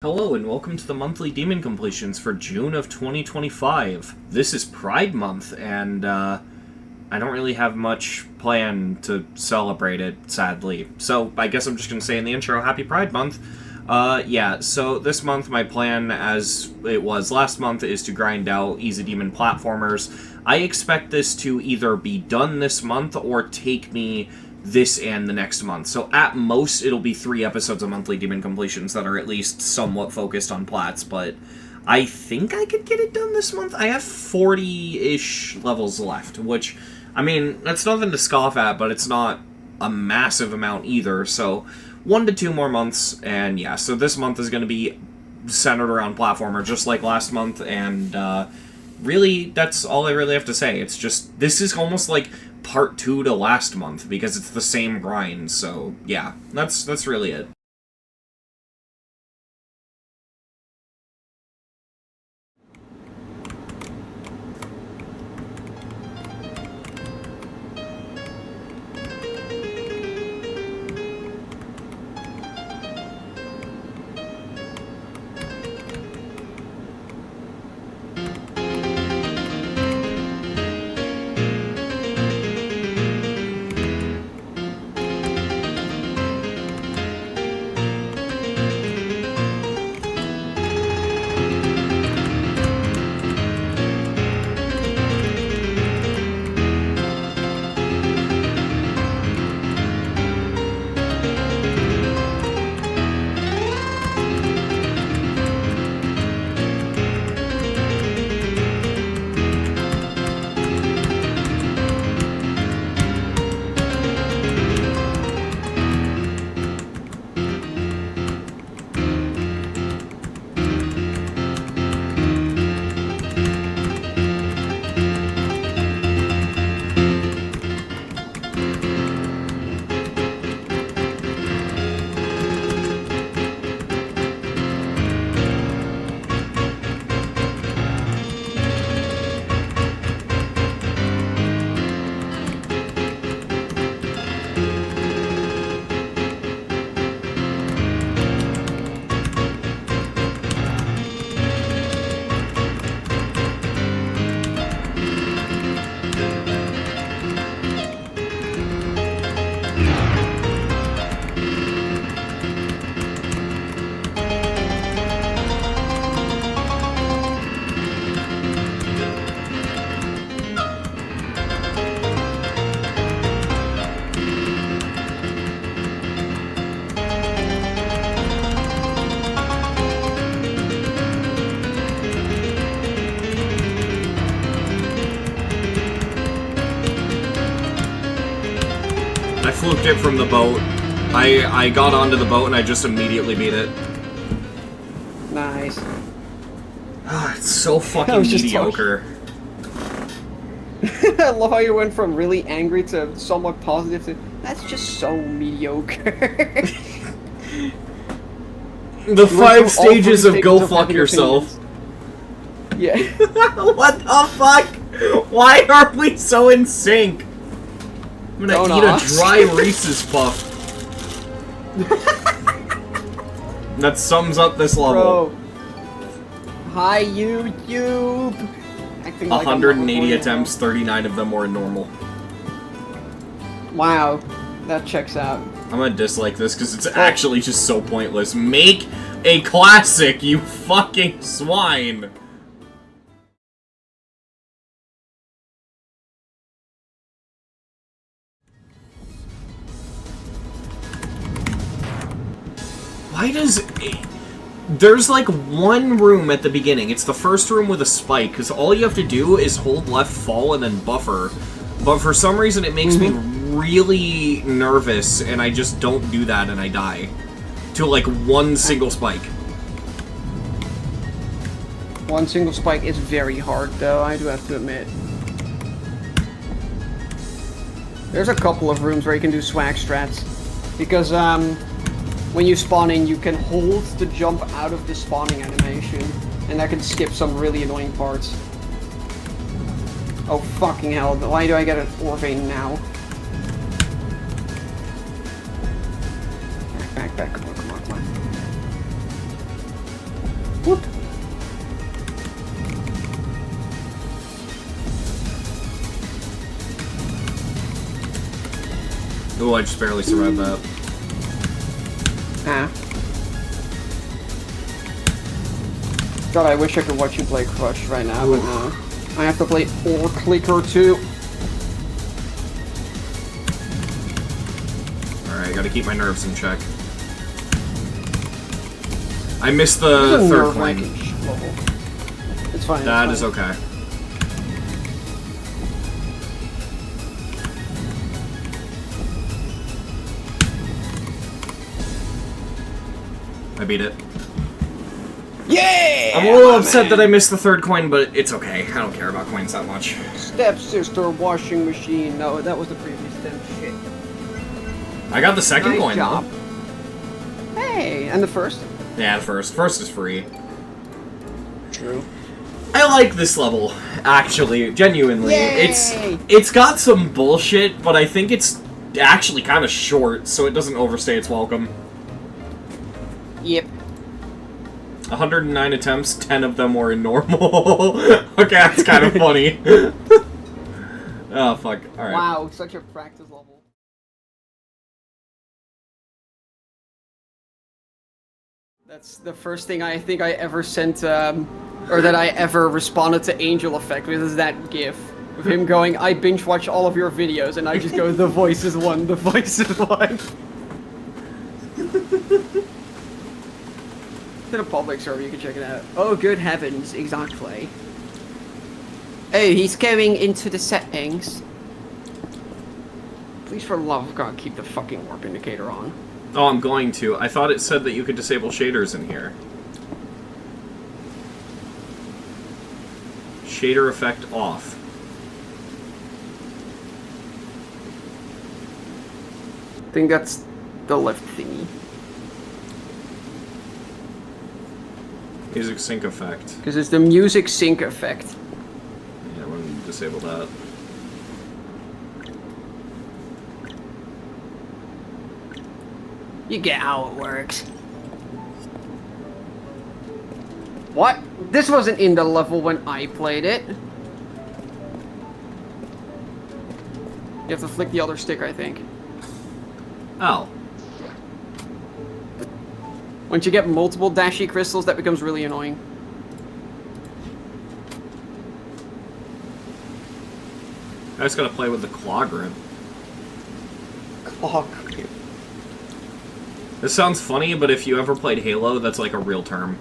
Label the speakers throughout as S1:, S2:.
S1: Hello and welcome to the monthly demon completions for June of 2025. This is Pride Month, and I don't really have much planned to celebrate it, sadly. So I guess I'm just going to say in the intro, Happy Pride Month. Yeah, so this month my plan, as it was last month, is to grind out Easy Demon platformers. I expect this to either be done this month or take me this and the next month. So at most, it'll be 3 episodes of monthly demon completions that are at least somewhat focused on plats, but I think I could get it done this month. I have 40-ish levels left, which, I mean, that's nothing to scoff at, but it's not a massive amount either, so 1 to 2 more months, and yeah, so this month is going to be centered around platformer, just like last month, and really, that's all I really have to say. It's just, this is almost like part 2 to last month, because it's the same grind, so yeah, that's really it. I fluked it from the boat. I got onto the boat and I just immediately beat it.
S2: Nice.
S1: Ah, it's so fucking mediocre.
S2: I love how you went from really angry to somewhat positive to, that's just so mediocre.
S1: The 5 stages of go fuck yourself.
S2: Yeah.
S1: What the fuck? Why are we so in sync? I'm gonna eat a dry Reese's Puff. That sums up this level.
S2: Bro. Hi, YouTube.
S1: 180 attempts, 39 of them were normal.
S2: Wow, that checks out.
S1: I'm gonna dislike this because it's actually just so pointless. Make a classic, you fucking swine! Why does... There's like one room at the beginning. It's the first room with a spike, because all you have to do is hold left fall and then buffer. But for some reason it makes me really nervous, and I just don't do that and I die. To like one single spike.
S2: One single spike is very hard though, I do have to admit. There's a couple of rooms where you can do swag strats. Because when you spawn in, you can hold to jump out of the spawning animation, and that can skip some really annoying parts. Oh fucking hell, why do I get an ore vein now? Back, come on. Whoop.
S1: Oh, I just barely survived that.
S2: Ah. God, I wish I could watch you play Crush right now, but no. I have to play or Clicker too.
S1: Alright, gotta keep my nerves in check. I missed the third coin.
S2: It's fine.
S1: That is okay. I beat it.
S2: Yeah!
S1: I'm a little upset that I missed the third coin, but it's okay. I don't care about coins that much.
S2: Stepsister washing machine. No, that was the previous step. Shit.
S1: I got the second
S2: Nice
S1: coin,
S2: job.
S1: though.
S2: Hey, and the first?
S1: Yeah, the first. First is free.
S2: True.
S1: I like this level, actually, genuinely.
S2: Yay!
S1: It's got some bullshit, but I think it's actually kind of short, so it doesn't overstay its welcome.
S2: Yep.
S1: 109 attempts, 10 of them were in normal. Okay, that's kind of funny. Oh, fuck. Alright.
S2: Wow, such a practice level. That's the first thing I think I ever sent, or that I ever responded to Angel Effect with, is that GIF. Of him going, I binge watch all of your videos, and I just go, the voice is one, the voice is one. To the public server, you can check it out. Oh, good heavens, exactly. Oh, he's going into the settings. Please, for the love of God, keep the fucking warp indicator on.
S1: Oh, I'm going to. I thought it said that you could disable shaders in here. Shader effect off.
S2: I think that's the left thingy.
S1: Music sync effect.
S2: Because it's the music sync effect.
S1: Yeah, I'm going to disable that.
S2: You get how it works. What? This wasn't in the level when I played it. You have to flick the other stick, I think.
S1: Oh.
S2: Once you get multiple dashy crystals, that becomes really annoying.
S1: I just gotta play with the claw grip.
S2: Claw grip.
S1: This sounds funny, but if you ever played Halo, that's like a real term.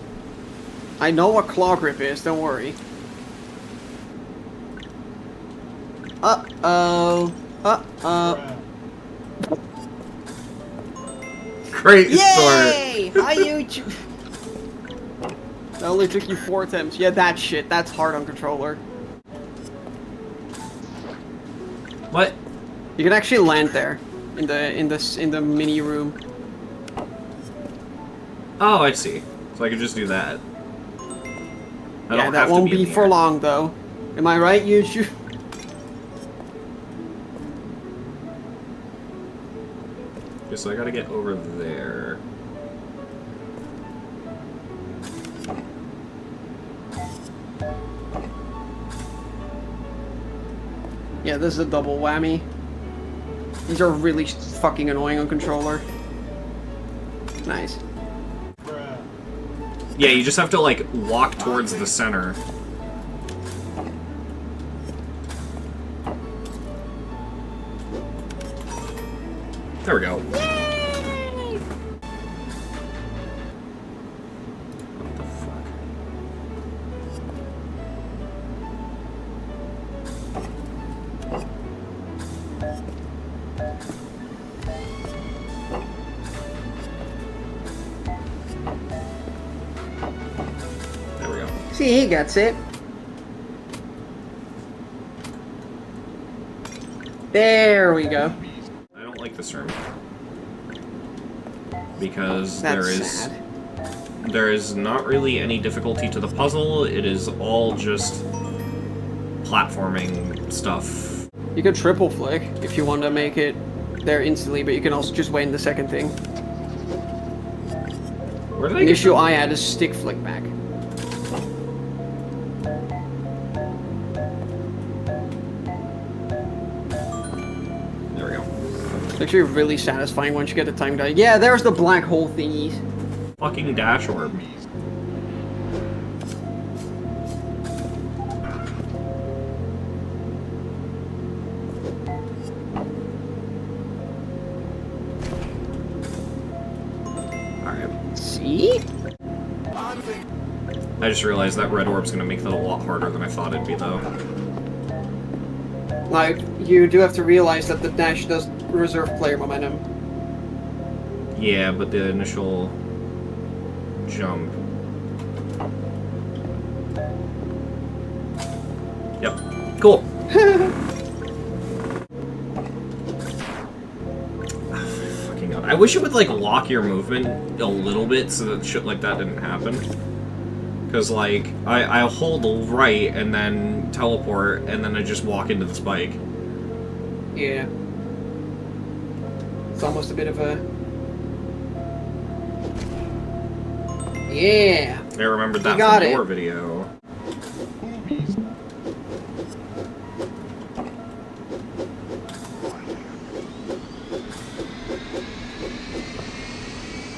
S2: I know what claw grip is, don't worry. Uh-oh. Uh-oh.
S1: Great
S2: Yay!
S1: start.
S2: Hi, YouTube. That only took you 4 attempts. Yeah, that shit. That's hard on controller.
S1: What?
S2: You can actually land there, in the mini room.
S1: Oh, I see. So I could just do that. I
S2: Yeah,
S1: don't
S2: that
S1: have to
S2: won't
S1: be in
S2: be
S1: the
S2: for
S1: air.
S2: long though. Am I right, YouTube?
S1: Okay, so I gotta get over there.
S2: Yeah, this is a double whammy. These are really fucking annoying on controller. Nice.
S1: Yeah, you just have to, like, walk towards the center. There we go.
S2: Yay!
S1: What the fuck? There we go.
S2: See, he gets it. There we go.
S1: I don't like this room. Because
S2: That's sad.
S1: there is not really any difficulty to the puzzle. It is all just platforming stuff.
S2: You can triple flick if you want to make it there instantly, but you can also just wait in the second thing.
S1: Where did I
S2: The
S1: get
S2: issue I had is stick flick back. actually really satisfying once you get the time down. Yeah, there's the black hole thingies.
S1: Fucking dash orb. Alright.
S2: See?
S1: I just realized that red orb's gonna make that a lot harder than I thought it'd be, though.
S2: Like, you do have to realize that the dash does reserve player momentum.
S1: Yeah, but the initial jump. Yep. Cool. Fucking God. I wish it would, like, lock your movement a little bit so that shit like that didn't happen. Because, like, I hold right and then teleport and then I just walk into the spike.
S2: Yeah. It's almost a bit of a... Yeah!
S1: I remembered that
S2: got
S1: from
S2: it.
S1: your video.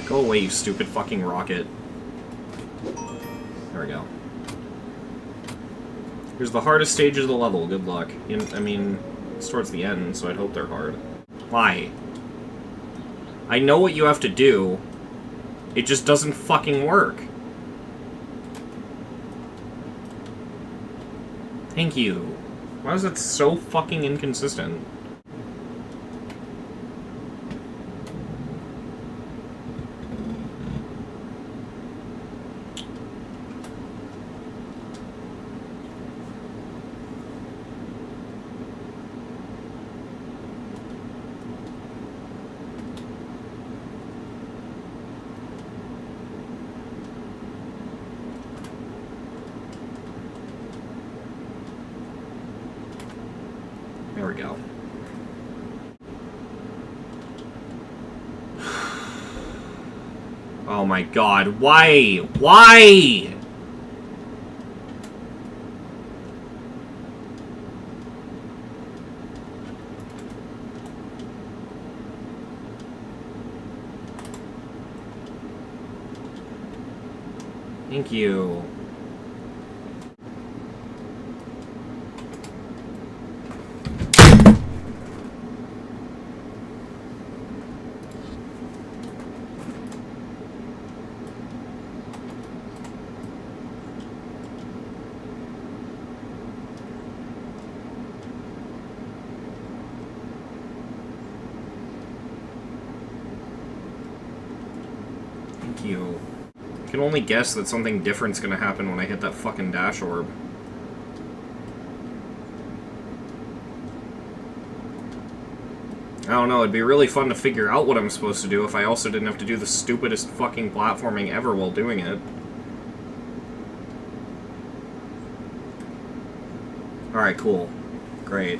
S1: Go away, you stupid fucking rocket. There we go. Here's the hardest stage of the level. Good luck. I mean, it's towards the end, so I'd hope they're hard. Why? I know what you have to do. It just doesn't fucking work. Thank you. Why is it so fucking inconsistent? There we go. Oh my God, why? Why? Thank you. You. I can only guess that something different's gonna happen when I hit that fucking dash orb. I don't know, it'd be really fun to figure out what I'm supposed to do if I also didn't have to do the stupidest fucking platforming ever while doing it. Alright, cool. Great.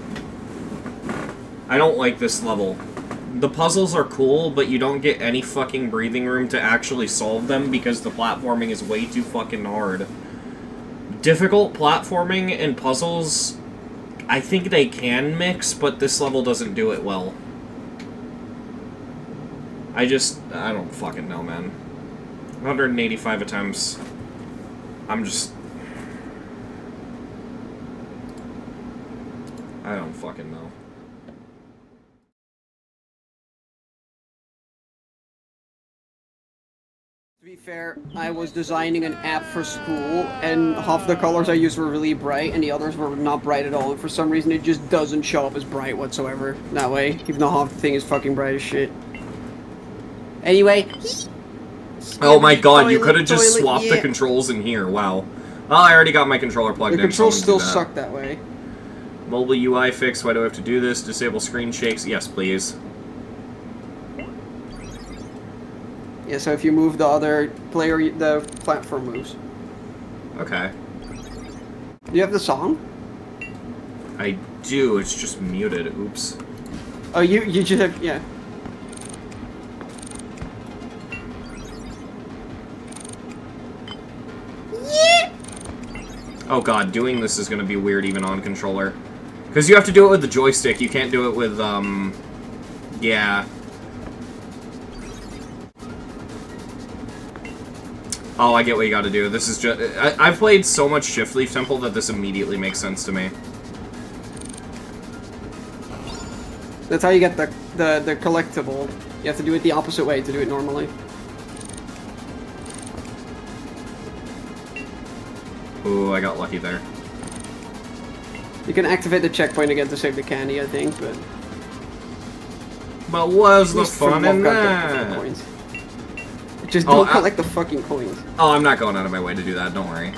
S1: I don't like this level. The puzzles are cool, but you don't get any fucking breathing room to actually solve them because the platforming is way too fucking hard. Difficult platforming and puzzles, I think they can mix, but this level doesn't do it well. I don't fucking know, man. 185 attempts. I don't fucking know.
S2: To be fair, I was designing an app for school, and half the colors I used were really bright, and the others were not bright at all, and for some reason it just doesn't show up as bright whatsoever that way, even though half the thing is fucking bright as shit. Anyway...
S1: Oh my God, you could have just
S2: toilet,
S1: swapped
S2: yeah.
S1: the controls in here, wow. Well, I already got my controller plugged in.
S2: The controls
S1: so I'm
S2: still
S1: gonna do
S2: suck that way.
S1: Mobile UI fix, why do I have to do this? Disable screen shakes, yes please.
S2: Yeah, so if you move the other player, the platform moves.
S1: Okay.
S2: Do you have the song?
S1: I do, it's just muted, oops.
S2: Oh, you just have, yeah.
S1: Oh God, doing this is gonna be weird even on controller. Because you have to do it with the joystick, you can't do it with, Yeah. Oh, I get what you gotta do. This is just... I've played so much Shift Leaf Temple that this immediately makes sense to me.
S2: That's how you get the collectible. You have to do it the opposite way to do it normally.
S1: Ooh, I got lucky there.
S2: You can activate the checkpoint again to save the candy, I think, but...
S1: But was the fun in that?
S2: Just don't collect the fucking coins.
S1: Oh, I'm not going out of my way to do that, don't worry.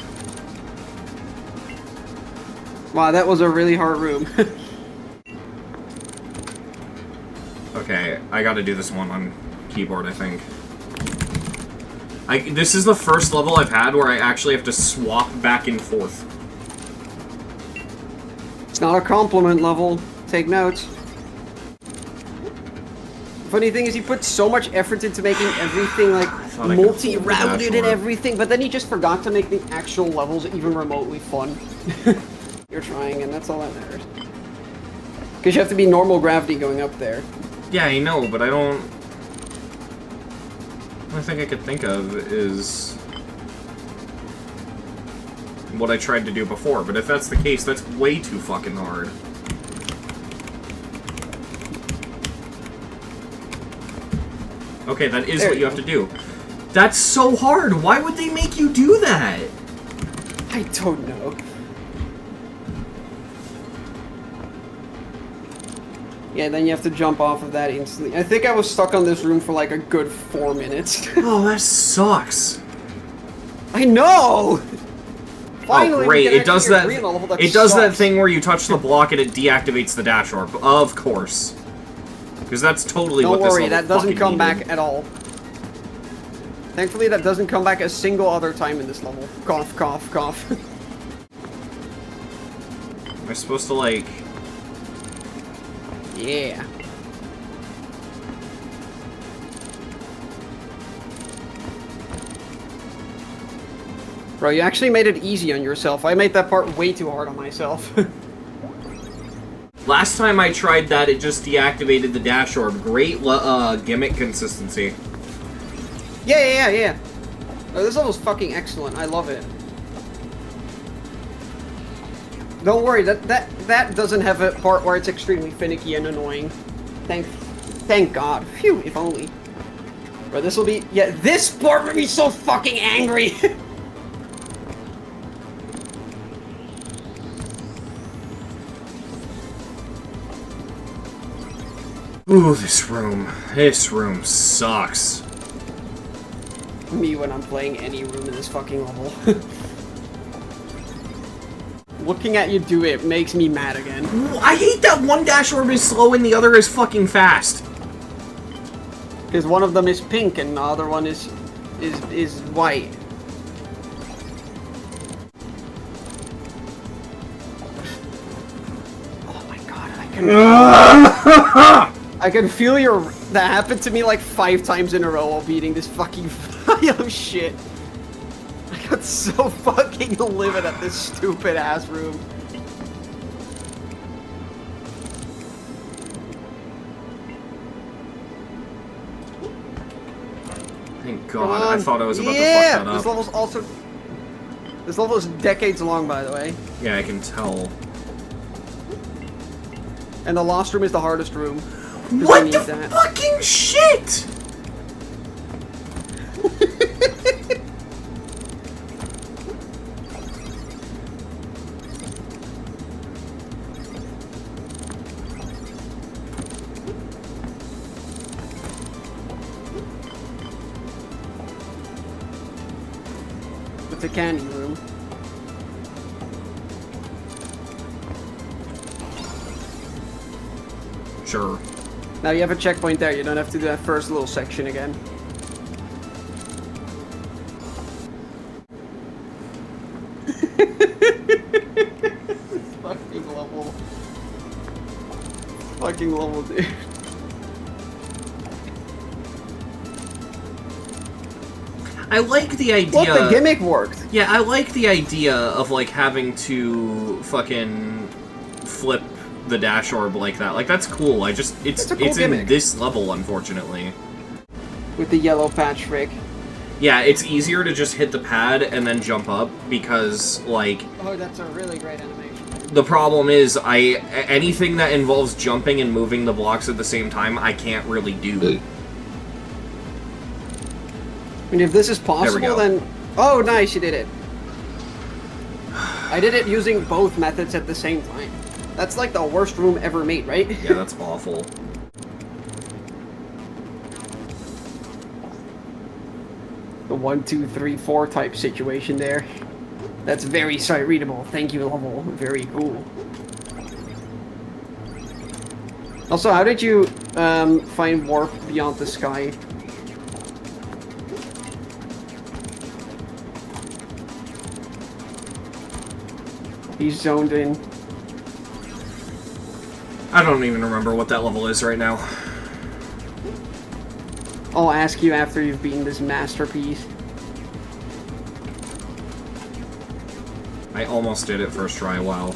S2: Wow, that was a really hard room.
S1: Okay, I gotta do this one on keyboard, I think. This is the first level I've had where I actually have to swap back and forth.
S2: It's not a compliment level. Take notes. Funny thing is, he put so much effort into making everything like multi-rounded and everything, but then he just forgot to make the actual levels even remotely fun. You're trying, and that's all that matters. Because you have to be normal gravity going up there.
S1: Yeah, I know, but I don't... The only thing I could think of is... what I tried to do before, but if that's the case, that's way too fucking hard. Okay, that is what you have to do. That's so hard! Why would they make you do that?
S2: I don't know. Yeah, then you have to jump off of that instantly. I think I was stuck on this room for like a good 4 minutes.
S1: Oh, that sucks.
S2: I know! Finally,
S1: oh, great. It does that. It does that
S2: sucks.
S1: thing where you touch the block and it deactivates the dash orb. Of course. Because that's totally what this level
S2: Don't worry, that doesn't come
S1: needed.
S2: back at all. Thankfully, that doesn't come back a single other time in this level. Cough, cough, cough.
S1: Am I supposed to, like...
S2: Yeah. Bro, you actually made it easy on yourself. I made that part way too hard on myself.
S1: Last time I tried that, it just deactivated the dash orb. Great gimmick consistency.
S2: Yeah. Oh, this level's fucking excellent. I love it. Don't worry, that doesn't have a part where it's extremely finicky and annoying. Thank God. Phew, if only. Bro, this will be... Yeah, this part will be so fucking angry!
S1: Ooh, this room. This room sucks.
S2: Me when I'm playing any room in this fucking level. Looking at you do it makes me mad again.
S1: I hate that one dash orb is slow and the other is fucking fast.
S2: Because one of them is pink and the other one is white. Oh my god, I can feel that happened to me like 5 times in a row while beating this fucking pile of shit. I got so fucking livid at this stupid ass room.
S1: Thank God, I thought I was about to fuck that up.
S2: This level is decades long, by the way.
S1: Yeah, I can tell.
S2: And the lost room is the hardest room.
S1: What the fucking shit?!
S2: It's a candy room.
S1: Sure.
S2: Now you have a checkpoint there, you don't have to do that first little section again. Fucking level, dude.
S1: I like the idea...
S2: Look, the gimmick worked!
S1: Yeah, I like the idea of, like, having to fucking flip the dash orb like that. Like, that's cool. It's
S2: a cool
S1: in
S2: gimmick.
S1: this level, unfortunately.
S2: With the yellow patch trick.
S1: Yeah, it's easier to just hit the pad and then jump up because, like...
S2: Oh, that's a really great animation.
S1: The problem is, anything that involves jumping and moving the blocks at the same time, I can't really do.
S2: I mean, if this is possible, then... Oh, nice, you did it. I did it using both methods at the same time. That's like the worst room ever made, right?
S1: Yeah, that's awful.
S2: The 1, 2, 3, 4 type situation there. That's very sight readable. Thank you, level. Very cool. Also, how did you find warp beyond the sky? He's zoned in.
S1: I don't even remember what that level is right now.
S2: I'll ask you after you've beaten this masterpiece.
S1: I almost did it first try, wow.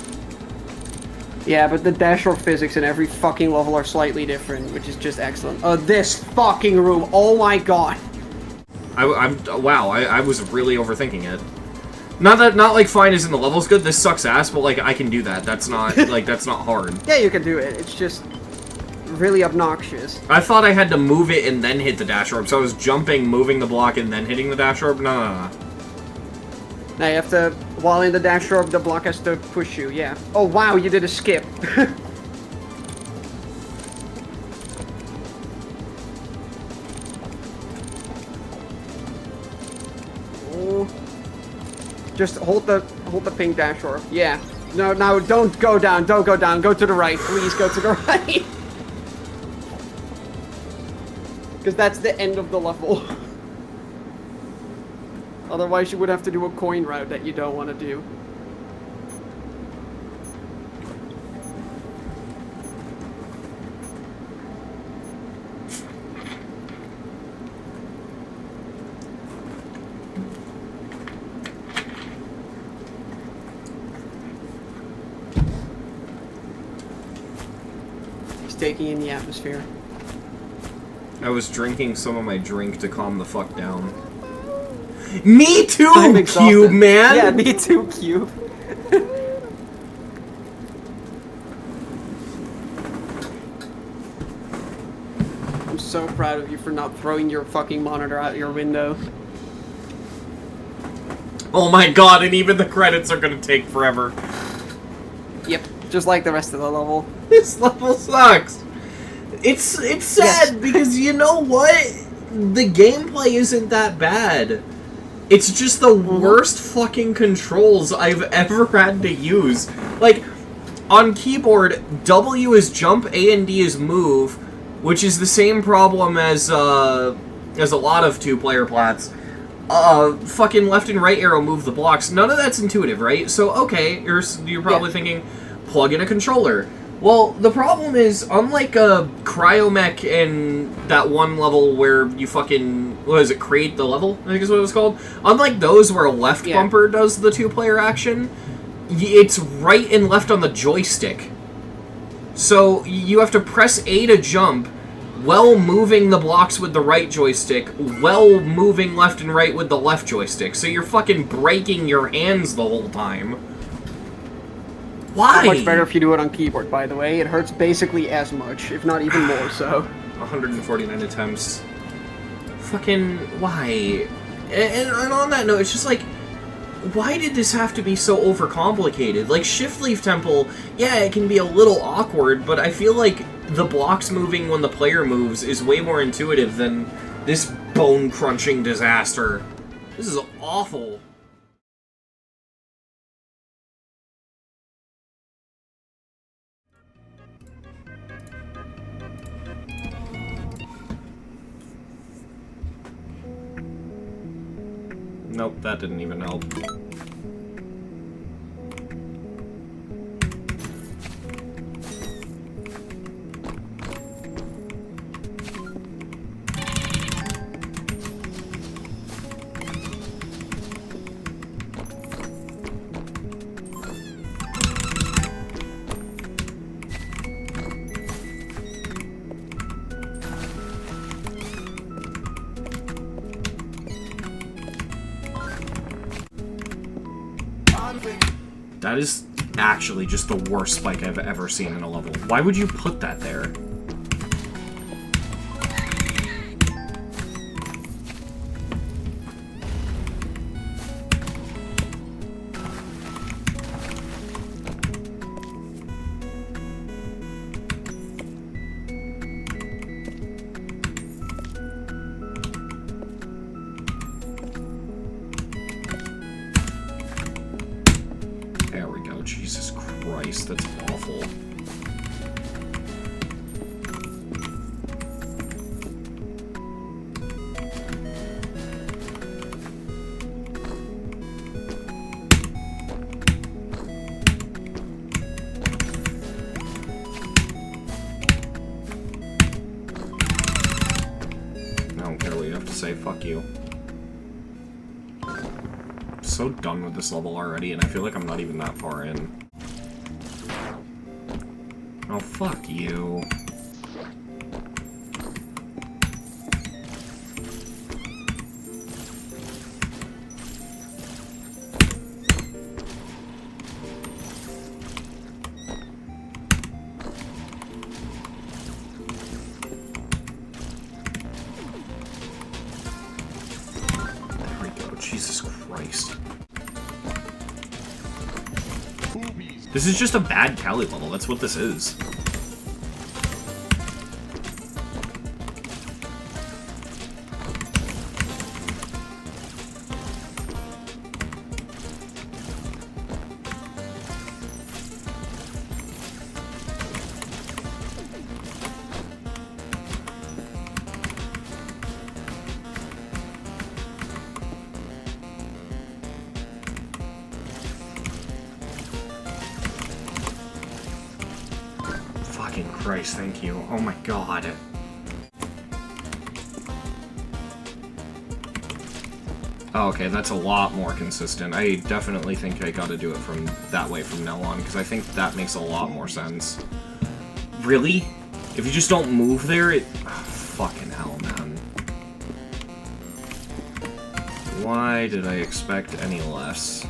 S2: Yeah, but the dash or physics in every fucking level are slightly different, which is just excellent. This fucking room, oh my god.
S1: Wow, I was really overthinking it. Not like fine isn't the level's good, this sucks ass, but like I can do that. That's not like that's not hard.
S2: Yeah, you can do it. It's just really obnoxious.
S1: I thought I had to move it and then hit the dash orb, so I was jumping, moving the block, and then hitting the dash orb. No.
S2: Now you have to, while in the dash orb, the block has to push you. Yeah. Oh wow, you did a skip. Oh. Just hold the pink dash orb. Yeah. No, don't go down. Don't go down. Go to the right. Please go to the right. Because that's the end of the level. Otherwise, you would have to do a coin route that you don't want to do. He's taking in the atmosphere.
S1: I was drinking some of my drink to calm the fuck down. Me too, Cube, man!
S2: Yeah, me too, Cube. I'm so proud of you for not throwing your fucking monitor out your window.
S1: Oh my god, and even the credits are gonna take forever.
S2: Yep, just like the rest of the level.
S1: This level sucks. It's sad because you know what? The gameplay isn't that bad. It's just the worst fucking controls I've ever had to use. Like, on keyboard, W is jump, A and D is move, which is the same problem as a lot of two-player plats. Fucking left and right arrow move the blocks. None of that's intuitive, right? So, okay, you're probably thinking, plug in a controller. Well, the problem is, unlike Cryomech in that one level where you fucking, what is it, create the level, I think is what it was called? Unlike those where a left bumper does the two-player action, it's right and left on the joystick. So, you have to press A to jump, while moving the blocks with the right joystick, while moving left and right with the left joystick. So you're fucking breaking your hands the whole time. Why?
S2: Much better if you do it on keyboard, by the way. It hurts basically as much, if not even more so.
S1: 149 attempts. Fucking, why? And on that note, it's just like, why did this have to be so overcomplicated? Like, Shift Leaf Temple, yeah, it can be a little awkward, but I feel like the blocks moving when the player moves is way more intuitive than this bone-crunching disaster. This is awful. Nope, that didn't even help. That is actually just the worst spike I've ever seen in a level. Why would you put that there? Jesus Christ, that's awful. I don't care what you have to say, fuck you. I'm so done with this level already, and I feel like I'm not even that far in. Oh, fuck you. There we go. Jesus Christ. This is just a bad Cali level, that's what this is. Fucking Christ, thank you. Oh my god. Oh, okay, that's a lot more consistent. I definitely think I gotta do it from that way from now on, because I think that makes a lot more sense. Really? If you just don't move there, it... Oh, fucking hell, man. Why did I expect any less?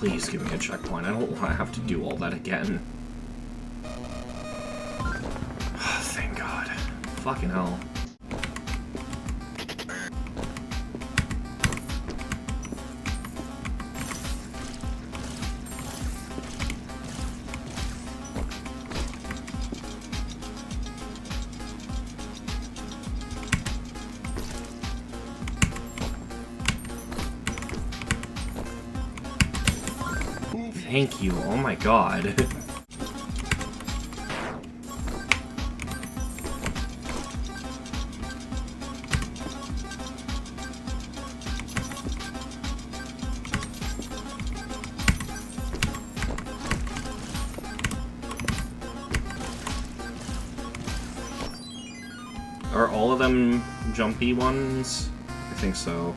S1: Please give me a checkpoint. I don't want to have to do all that again. Thank God. Fucking hell. Thank you. Oh my god. Are all of them jumpy ones? I think so.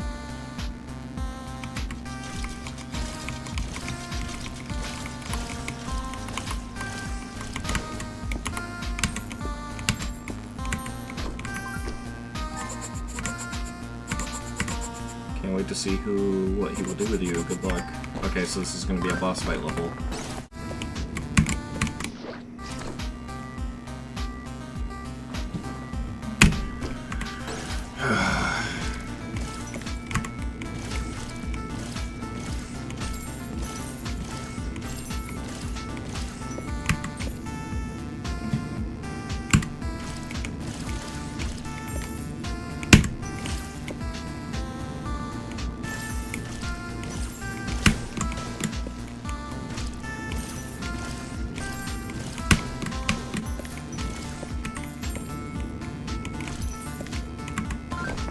S1: Can't wait to see what he will do with you. Good luck. Okay, so this is going to be a boss fight level.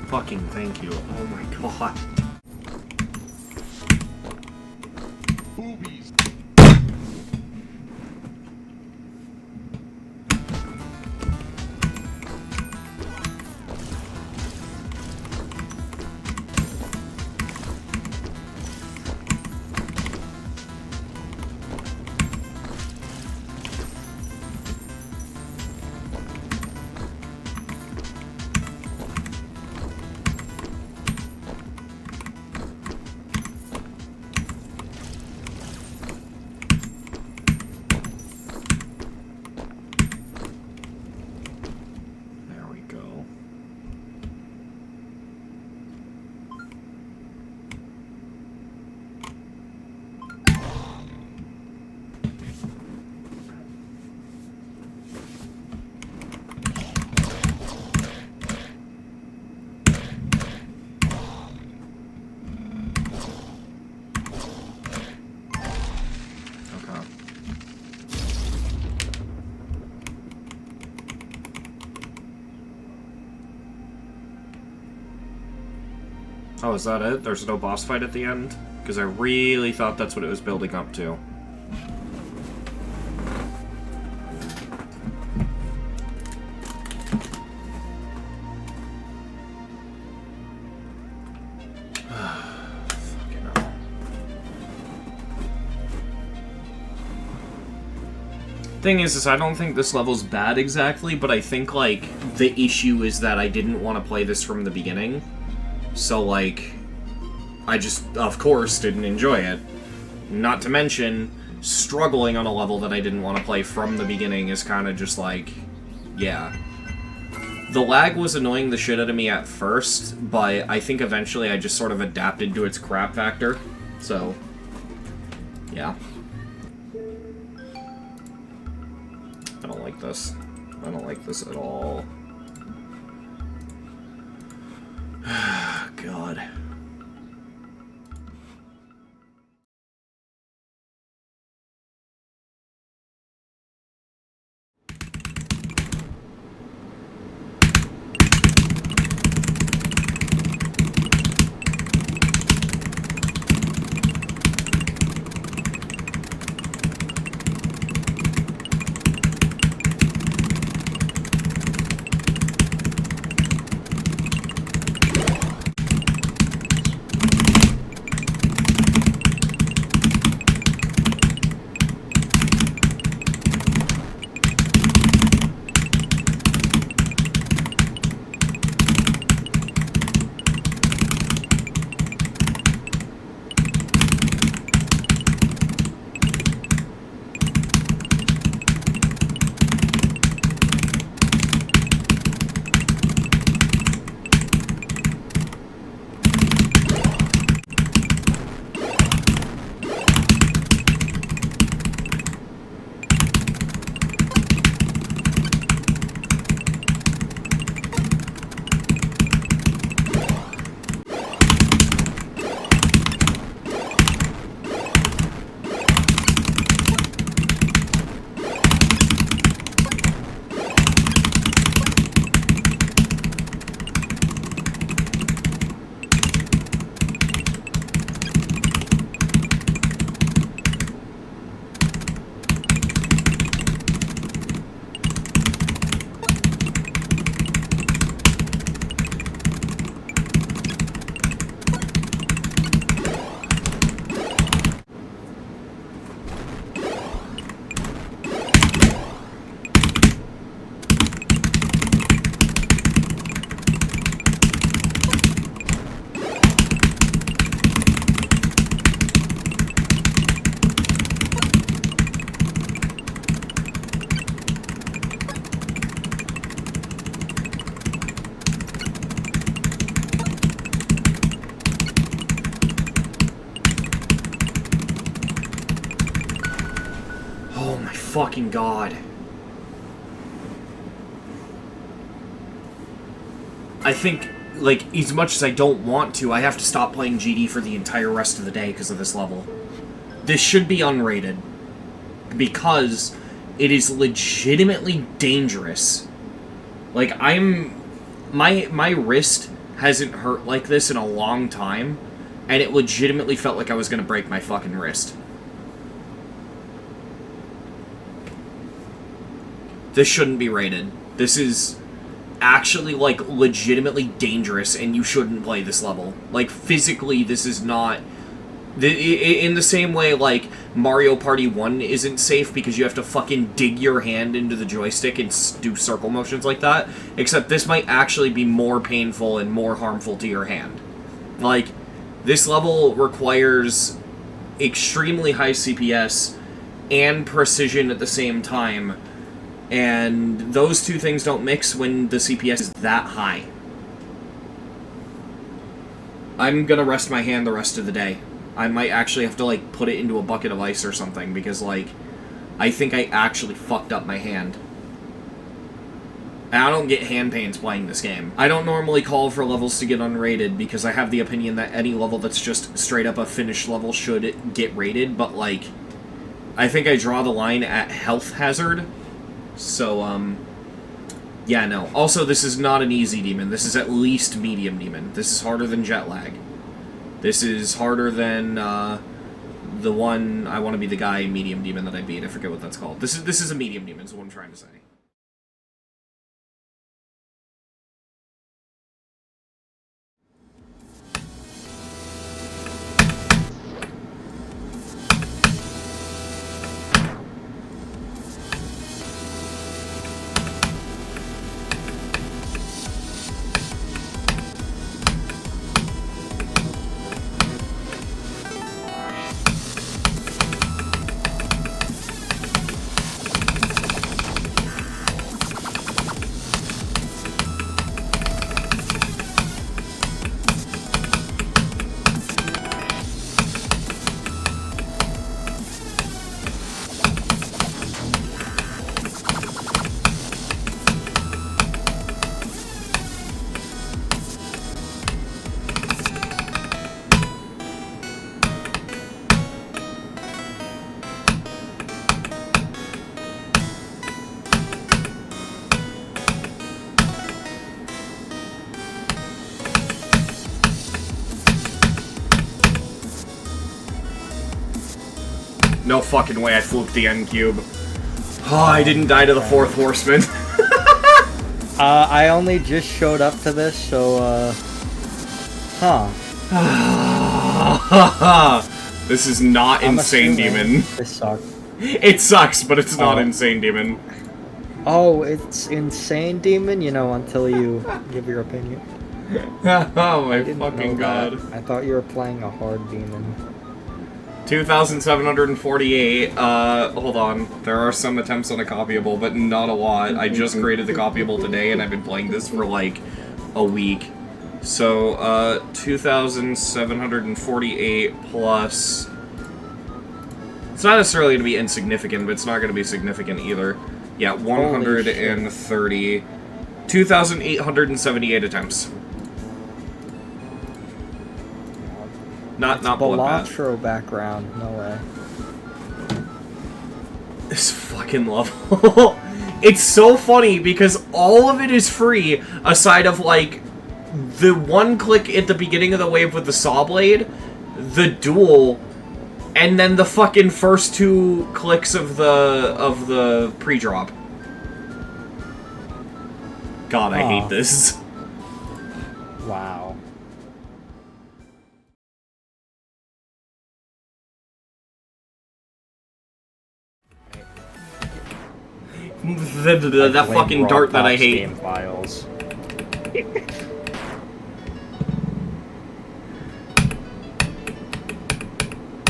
S1: Fucking thank you. Oh my god.
S3: boobies.
S1: There we go. Okay. Oh, is that it? There's no boss fight at the end? Because I really thought that's what it was building up to. Fucking hell. Thing is I don't think this level's bad exactly, but I think, like, the issue is that I didn't want to play this from the beginning. So, like, I just, of course, didn't enjoy it. Not to mention, struggling on a level that I didn't want to play from the beginning is kind of just like, yeah. The lag was annoying the shit out of me at first, but I think eventually I just sort of adapted to its crap factor. So, yeah. I don't like this. I don't like this at all. God. Fucking God. I think, like, as much as I don't want to, I have to stop playing GD for the entire rest of the day because of this level. This should be unrated. Because it is legitimately dangerous. Like, my wrist hasn't hurt like this in a long time, and it legitimately felt like I was gonna break my fucking wrist. this shouldn't be rated. This is actually, like, legitimately dangerous, and you shouldn't play this level. Like, physically, this is not... In the same way, like, Mario Party 1 isn't safe because you have to fucking dig your hand into the joystick and do circle motions like that, except this might actually be more painful and more harmful to your hand. Like, this level requires extremely high CPS and precision at the same time, and those two things don't mix when the CPS is that high. I'm gonna rest my hand the rest of the day. I might actually have to, like, put it into a bucket of ice or something, because, like, I think I actually fucked up my hand. And I don't get hand pains playing this game. I don't normally call for levels to get unrated, because I have the opinion that any level that's just straight up a finished level should get rated, but, like, I think I draw the line at health hazard. So, yeah, no. Also, this is not an easy demon. This is at least medium demon. This is harder than jet lag. This is harder than, the one I want to be the guy medium demon that I beat. I forget what that's called. This is a medium demon, is what I'm trying to say. No fucking way I fluked the end cube. Oh, I didn't die to the fourth horseman.
S3: I only just showed up to this, so, huh.
S1: This is not Insane Demon.
S3: This sucks.
S1: It sucks, but it's not Insane Demon.
S3: Oh, it's Insane Demon? You know, until you give your opinion.
S1: Oh my fucking god.
S3: I thought you were playing a hard demon.
S1: 2,748, hold on. There are some attempts on a copyable, but not a lot. I just created the copyable today, and I've been playing this for, like, a week. So, 2,748 plus... It's not necessarily going to be insignificant, but it's not going to be significant either. Yeah, 130. 2,878 attempts. Not bloodbath.
S3: Cilantro background, no way.
S1: This fucking level. It's so funny because all of it is free, aside of, like, the one click at the beginning of the wave with the saw blade, the duel, and then the fucking first two clicks of the pre-drop. God, I hate this.
S3: Wow.
S1: That fucking dart that I hate.
S3: Game files.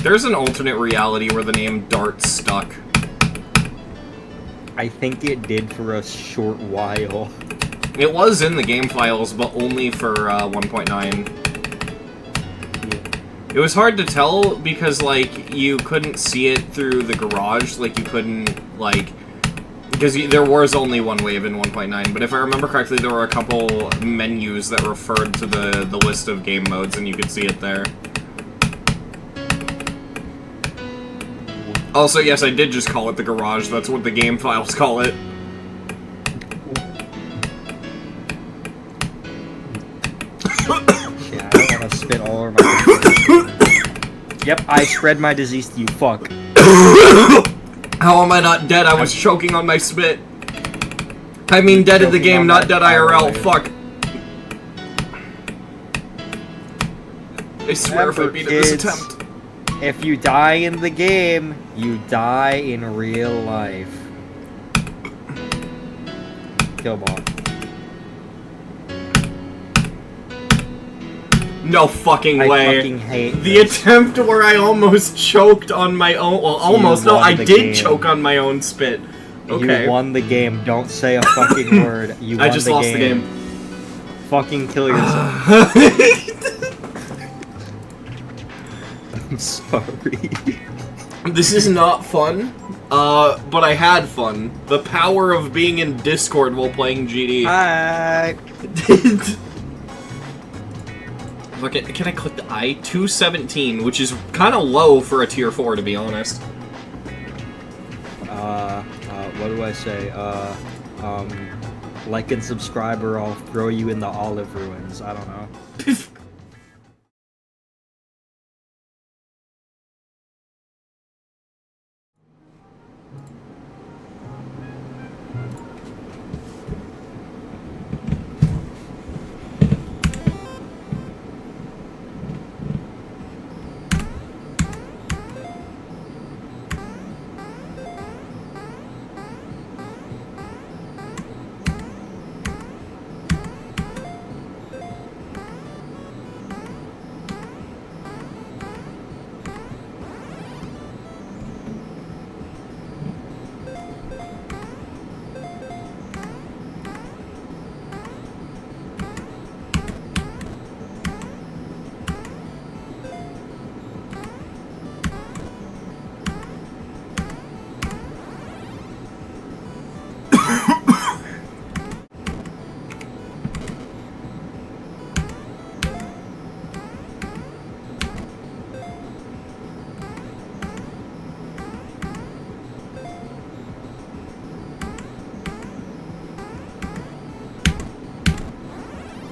S1: There's an alternate reality where the name Dart stuck.
S3: I think it did for a short while.
S1: It was in the game files, but only for 1.9. It was hard to tell because, like, you couldn't see it through the garage. Like, you couldn't, like... Because there was only one wave in 1.9, but if I remember correctly, there were a couple menus that referred to the list of game modes, and you could see it there. Also, yes, I did just call it the garage. That's what the game files call it.
S3: Yeah, I don't want to spit all over my... Yep, I spread my disease to you, fuck.
S1: How am I not dead? I was choking on my spit. I mean dead in the game,
S3: on
S1: not
S3: that
S1: dead IRL.
S3: highway.
S1: Fuck. I swear if I
S3: Remember,
S1: beat this
S3: kids,
S1: attempt.
S3: if you die in the game, you die in real life. Killbot.
S1: No fucking
S3: I
S1: way.
S3: fucking hate
S1: the
S3: this.
S1: attempt where I almost choked on my own. Well, almost. No,
S3: won
S1: I
S3: the
S1: did
S3: game.
S1: choke on my own spit. Okay.
S3: You won the game. Don't say a fucking word. You won
S1: I just lost the game.
S3: Fucking kill yourself. I'm sorry.
S1: This is not fun, but I had fun. The power of being in Discord while playing GD.
S3: Hi.
S1: Look at, can I click the I? 217, which is kind of low for a tier 4, to be honest.
S3: What do I say? Like and subscribe or I'll throw you in the olive ruins. I don't know.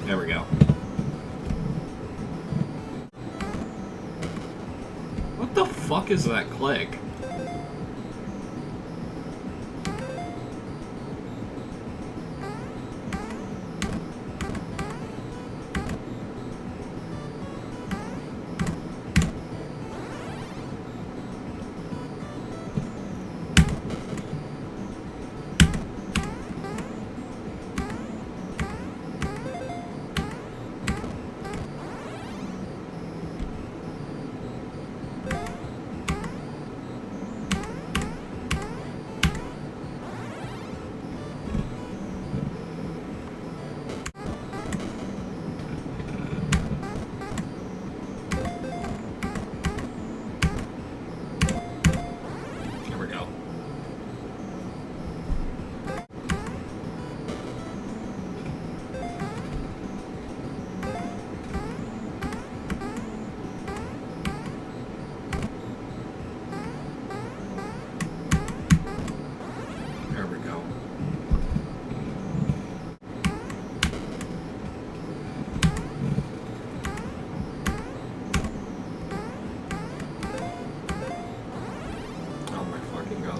S3: There we go. What the fuck is that click?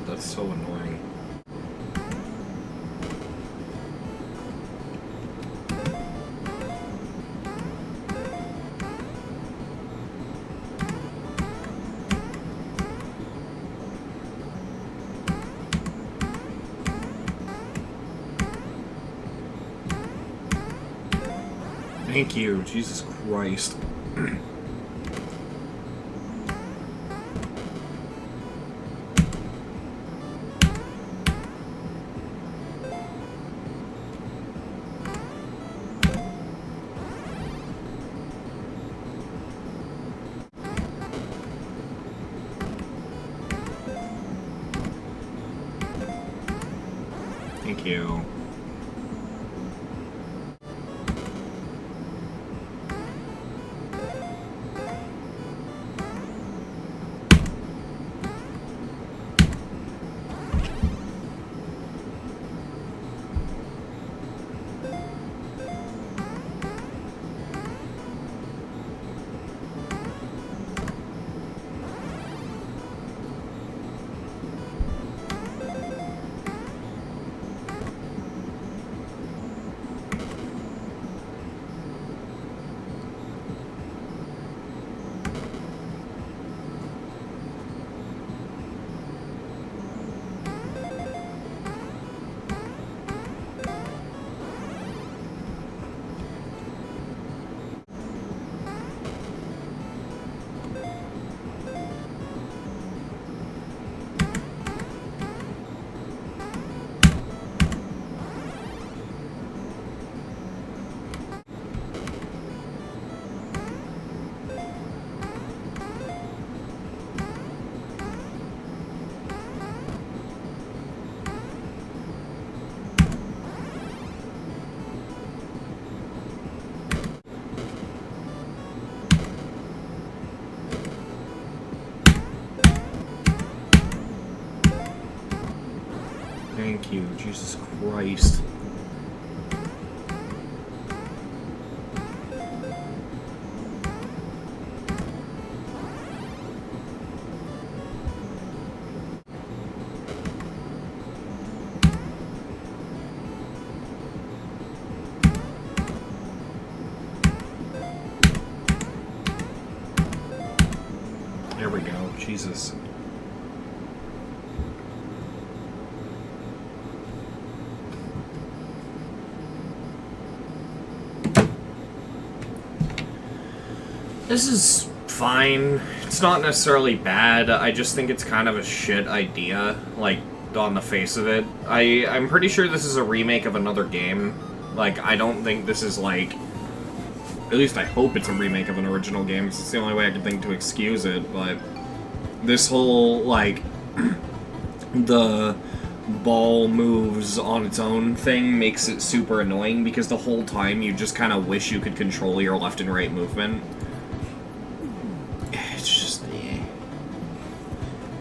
S3: That's so annoying. Thank you, Jesus Christ. Thank you.
S1: thank you. Jesus Christ. There we go. Jesus. This is fine. It's not necessarily bad. I just think it's kind of a shit idea, like, on the face of it. I'm pretty sure this is a remake of another game. Like, I don't think this is, like... At least I hope it's a remake of an original game, 'cause it's the only way I can think to excuse it, but... This whole, like... the ball moves on its own thing makes it super annoying, because the whole time you just kind of wish you could control your left and right movement. It's just...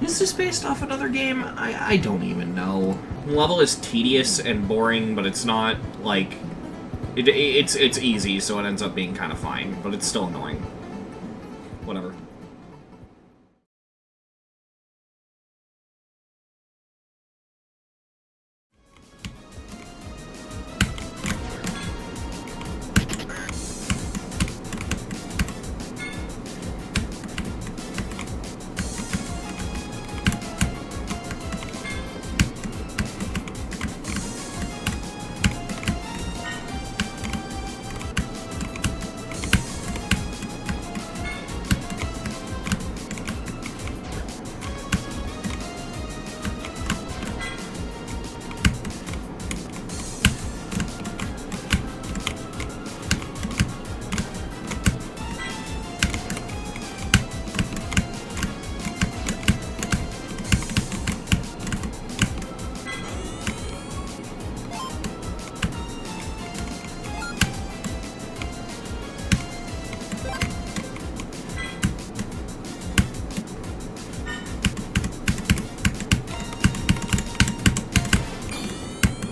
S1: Is this based off another game? I don't even know. The level is tedious and boring, but it's not, like... It's easy, so it ends up being kind of fine, but it's still annoying. Whatever.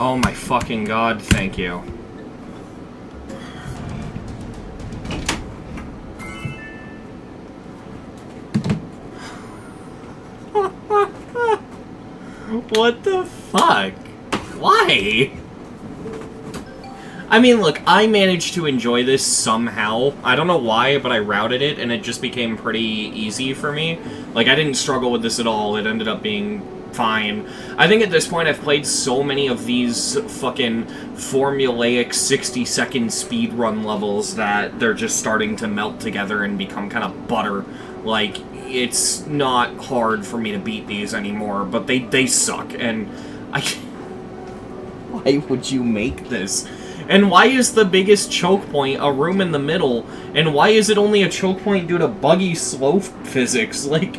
S1: Oh my fucking god, thank you. What the fuck? Why? I mean, look, I managed to enjoy this somehow. I don't know why, but I routed it, and it just became pretty easy for me. Like, I didn't struggle with this at all. It ended up being fine. I think at this point I've played so many of these fucking formulaic 60-second speedrun levels that they're just starting to melt together and become kind of butter. Like, it's not hard for me to beat these anymore, but they suck, and I... Why would you make this? And why is the biggest choke point a room in the middle? And why is it only a choke point due to buggy slow physics? Like...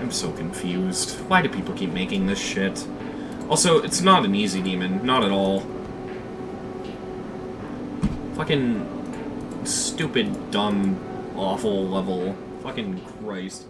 S1: I'm so confused. Why do people keep making this shit? Also, it's not an easy demon. Not at all. Fucking stupid, dumb, awful level. Fucking Christ.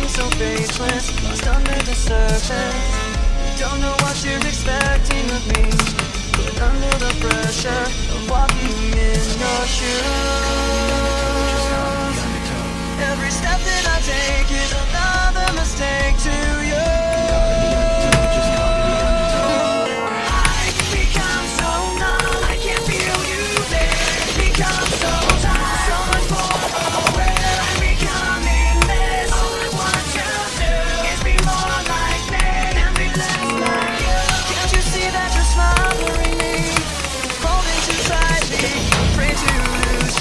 S4: So faithless, lost under the surface. Don't know what you're expecting of me, but under the pressure of walking in your shoes. Every step that I take is another mistake to you. I become so numb, I can't feel you there. Become so tired, so much more aware. I'm becoming this. All I want to do is be more like me and be less like you. Can't you see that you're smothering me, holding too tightly, afraid to lose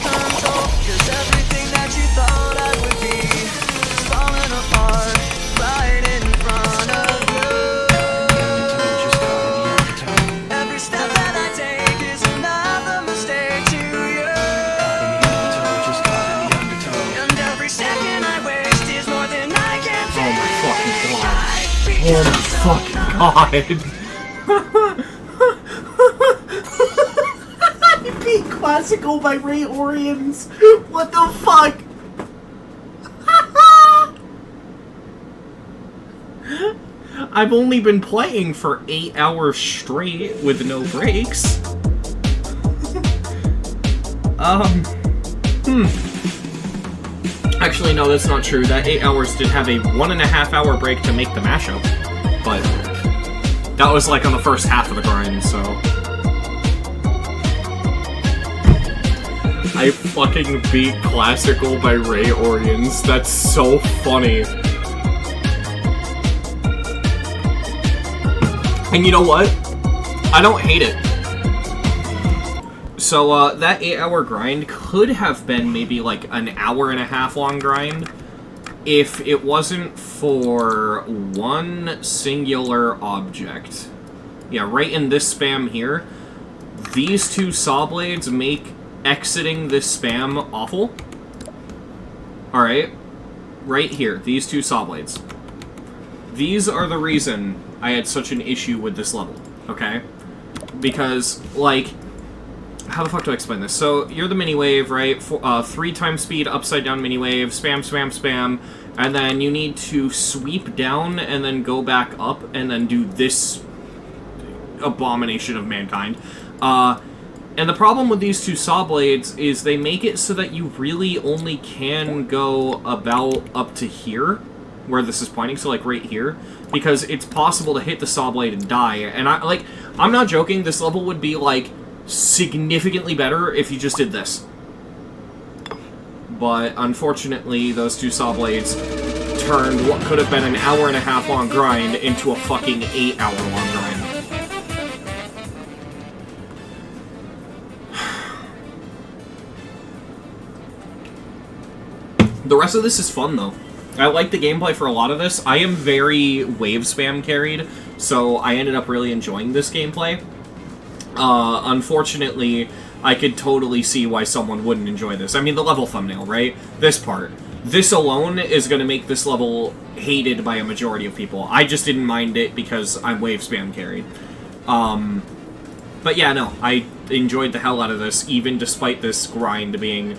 S1: god! I beat Classical by Ray Orions! What the fuck? I've only been playing for 8 hours straight with no breaks. Actually, no, that's not true. That 8 hours did have a 1.5 hour break to make the mashup. But that was like on the first half of the grind, so. I fucking beat Classical by Ray Orions. That's so funny. And you know what? I don't hate it. So, that 8 hour grind could have been maybe like an 1.5 hour long grind if it wasn't for one singular object. Yeah, right in this spam here. These two saw blades make exiting this spam awful. Alright. Right here, these two saw blades. These are the reason I had such an issue with this level, okay? Because, like, how the fuck do I explain this? So, you're the mini-wave, right? 3 times speed, upside-down mini-wave, spam, spam, spam, and then you need to sweep down and then go back up and then do this abomination of mankind. And the problem with these two saw blades is they make it so that you really only can go about up to here, where this is pointing, so like right here, because it's possible to hit the saw blade and die. And I'm not joking, this level would be like significantly better if you just did this. But unfortunately, those two saw blades turned what could have been an 1.5 hour long grind into a fucking 8 hour long grind. The rest of this is fun, though. I like the gameplay for a lot of this. I am very wave spam carried, so I ended up really enjoying this gameplay. Unfortunately, I could totally see why someone wouldn't enjoy this. I mean, the level thumbnail, right? This part. This alone is going to make this level hated by a majority of people. I just didn't mind it because I'm wave spam carried. But yeah, no, I enjoyed the hell out of this, even despite this grind being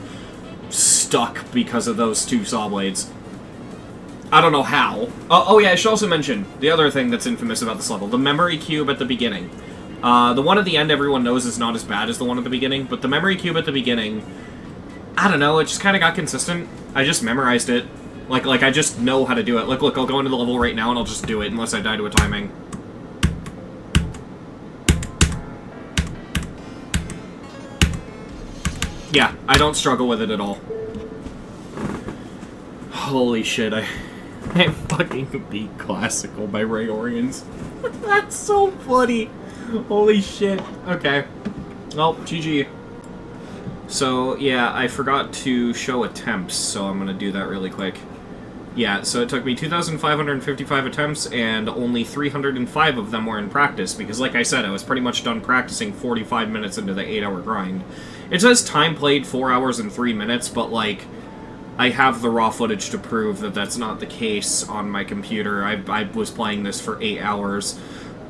S1: stuck because of those two saw blades. I don't know how. Oh yeah, I should also mention the other thing that's infamous about this level. The memory cube at the beginning. The one at the end everyone knows is not as bad as the one at the beginning, but the memory cube at the beginning, I don't know, it just kind of got consistent. I just memorized it. Like I just know how to do it. Look, I'll go into the level right now and I'll just do it unless I die to a timing. Yeah, I don't struggle with it at all. Holy shit, I fucking beat Classical by Ray Orions. That's so funny. Holy shit. Okay. Well, GG. So, yeah, I forgot to show attempts, so I'm gonna do that really quick. Yeah, so it took me 2,555 attempts, and only 305 of them were in practice, because like I said, I was pretty much done practicing 45 minutes into the 8 hour grind. It says time played 4 hours and 3 minutes, but like, I have the raw footage to prove that that's not the case on my computer. I was playing this for 8 hours.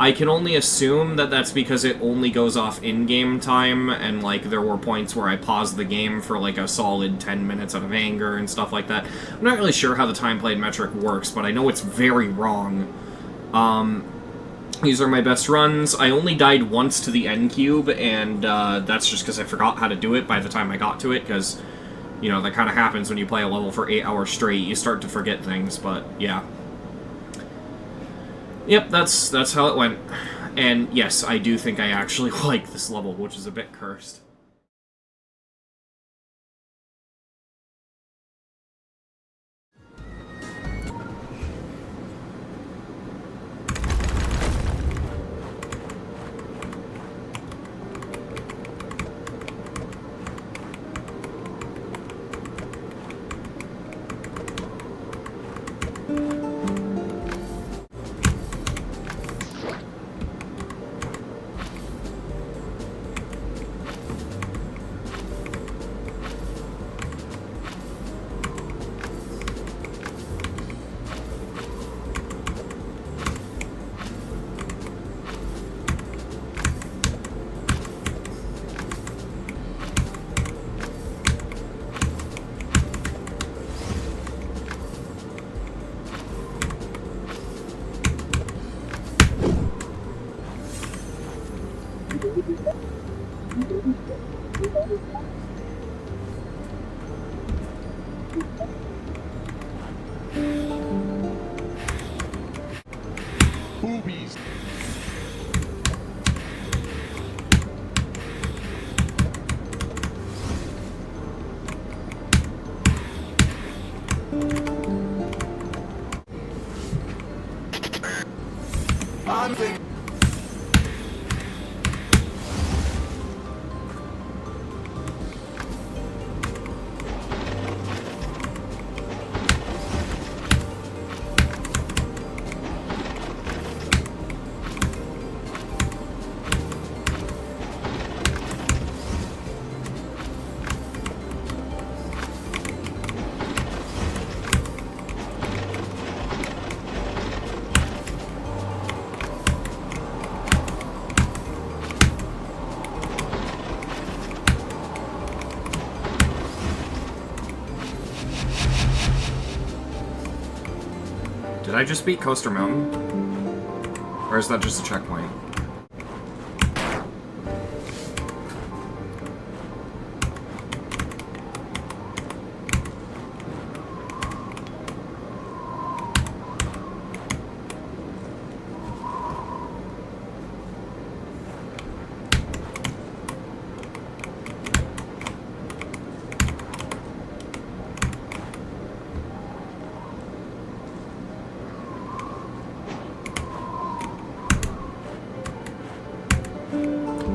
S1: I can only assume that that's because it only goes off in-game time, and like, there were points where I paused the game for like a solid 10 minutes out of anger and stuff like that. I'm not really sure how the time played metric works, but I know it's very wrong. These are my best runs. I only died once to the N cube, and that's just because I forgot how to do it by the time I got to it, because, you know, that kind of happens when you play a level for 8 hours straight. You start to forget things, but yeah. Yep, that's how it went. And yes, I do think I actually like this level, which is a bit cursed.
S5: Boobies. I'm thinking.
S1: Did I just beat Coaster Mountain? Or is that just a checkpoint?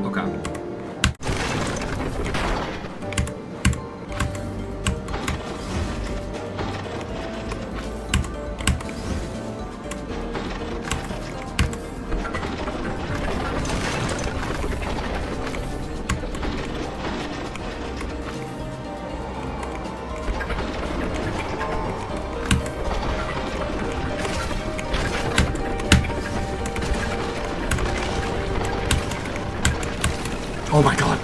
S1: Okay. Oh my god.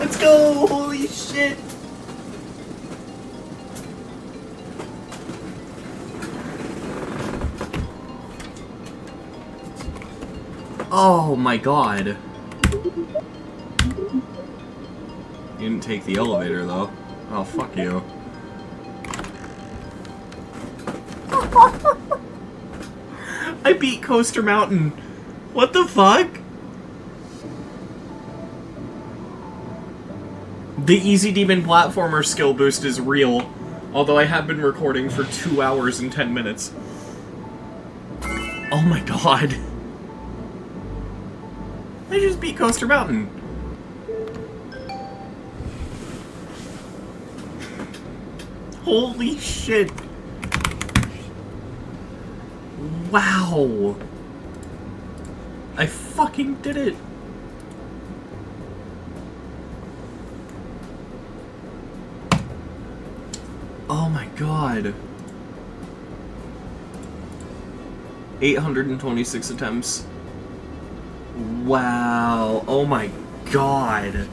S1: Let's go! Holy shit! Oh my god. You didn't take the elevator though. Oh, fuck you. I beat Coaster Mountain. What the fuck? The Easy Demon platformer skill boost is real, although I have been recording for 2 hours and 10 minutes. Oh my god. I just beat Coaster Mountain. Holy shit. Wow! I fucking did it! Oh my god. 826 attempts. Wow. Oh my god.